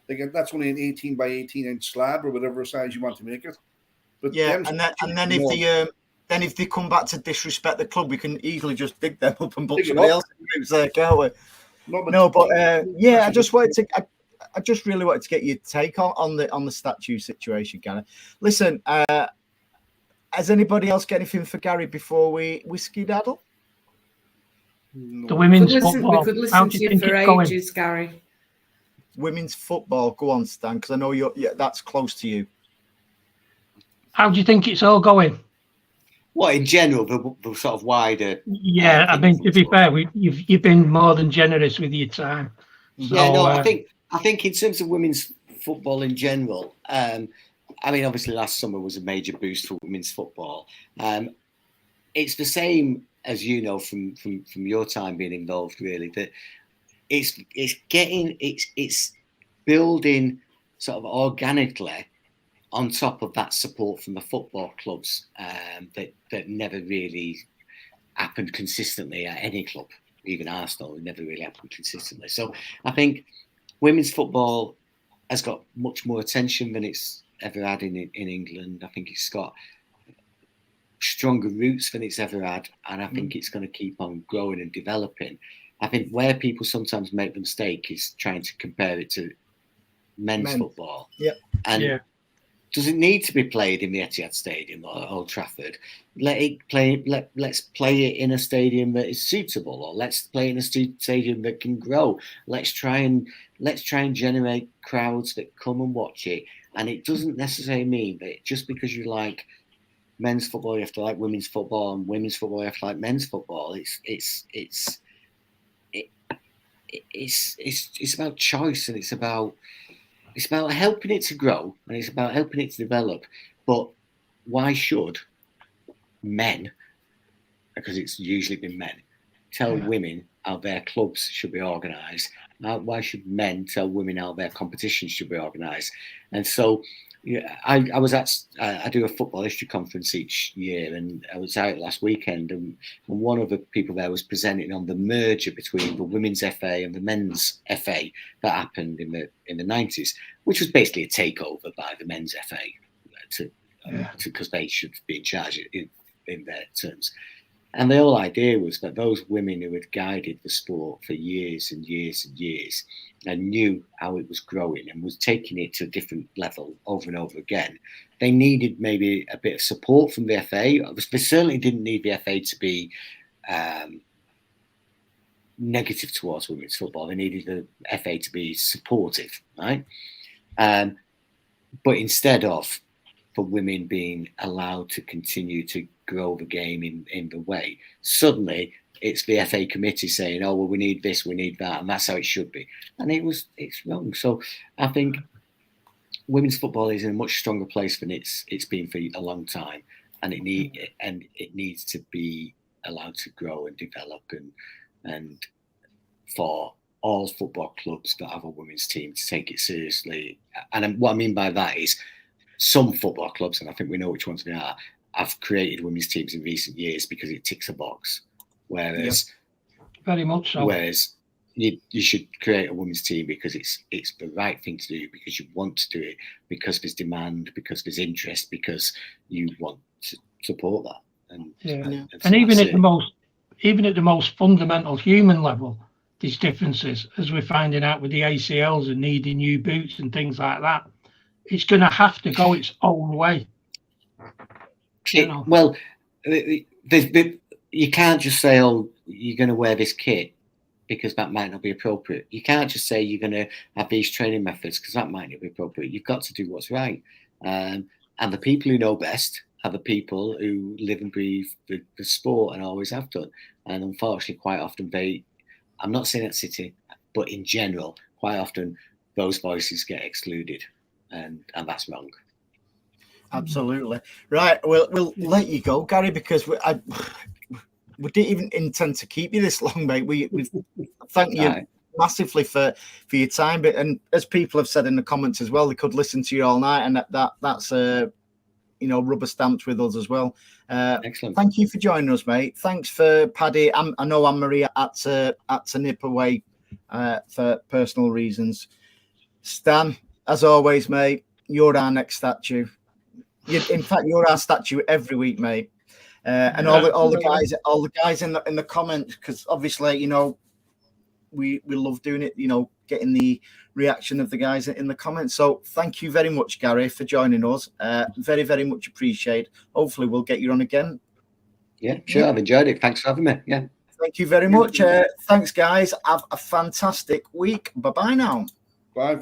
Like, that's only an 18 by 18 inch slab or whatever size you want to make it. But yeah, and then if they come back to disrespect the club, we can easily just dig them up and put somebody else in groups there, can't we? I just really wanted to get your take on the statue situation, Gary. Listen, has anybody else got anything for Gary before we skedaddle? The women's football. We could listen to you for ages, Gary. Women's football, go on, Stan, because I know that's close to you. How do you think it's all going? Well, in general, the sort of wider. Yeah, I mean, to be fair, you've been more than generous with your time. So, yeah, no, I think in terms of women's football in general, I mean, obviously last summer was a major boost for women's football. It's the same as you know from your time being involved, really, that it's building sort of organically on top of that support from the football clubs that never really happened consistently at any club, even Arsenal, it never really happened consistently. So I think women's football has got much more attention than it's ever had in England. I think it's got stronger roots than it's ever had, and I think it's going to keep on growing and developing. I think where people sometimes make the mistake is trying to compare it to men's football. Yeah. And does it need to be played in the Etihad Stadium or Old Trafford? Let's play it in a stadium that is suitable, or let's play in a stadium that can grow. Let's try and generate crowds that come and watch it. And it doesn't necessarily mean that just because you like men's football, you have to like women's football, and women's football, you have to like men's football. It's about choice, and it's about helping it to grow, and it's about helping it to develop. But why should men, because it's usually been men, tell women how their clubs should be organised? Why should men tell women how their competitions should be organised? And so I do a football history conference each year, and I was out last weekend, and one of the people there was presenting on the merger between the women's FA and the men's FA that happened in the 90s, which was basically a takeover by the men's FA because they should be in charge in their terms. And the whole idea was that those women who had guided the sport for years and years and years and knew how it was growing and was taking it to a different level over and over again, they needed maybe a bit of support from the FA. They certainly didn't need the FA to be negative towards women's football. They needed the FA to be supportive, right? But instead of for women being allowed to continue to grow the game in the way, suddenly it's the FA committee saying, oh, well, we need this, we need that, and that's how it should be. And it's wrong. So I think women's football is in a much stronger place than it's been for a long time, and it needs to be allowed to grow and develop, and for all football clubs that have a women's team to take it seriously. And what I mean by that is some football clubs, and I think we know which ones they are, have created women's teams in recent years because it ticks a box. Whereas, very much so. Whereas you should create a women's team because it's the right thing to do, because you want to do it, because there's demand, because there's interest, because you want to support that. And even at the most fundamental human level, there's differences, as we're finding out with the ACLs and needing new boots and things like that. It's going to have to go its own way. Well, you can't just say, oh, you're going to wear this kit because that might not be appropriate. You can't just say you're going to have these training methods because that might not be appropriate. You've got to do what's right. And the people who know best are the people who live and breathe the sport and always have done. And unfortunately, quite often I'm not saying at City, but in general, quite often those voices get excluded, and that's wrong. Absolutely. Right. We'll let you go, Gary, because we didn't even intend to keep you this long, mate. We thank you massively for your time. But and as people have said in the comments as well, they could listen to you all night, and that's rubber stamped with us as well. Excellent. Thank you for joining us, mate. Thanks for Paddy. I know Anne-Marie had to nip away for personal reasons. Stan, as always, mate, you're our next statue. In fact, you're our statue every week, mate. And all the guys in the comments, because obviously, we love doing it. Getting the reaction of the guys in the comments. So thank you very much, Gary, for joining us. Very, very much appreciated. Hopefully, we'll get you on again. Yeah, sure. I've enjoyed it. Thanks for having me. Yeah. Thank you very much. Thanks, guys. Have a fantastic week. Bye-bye now. Bye.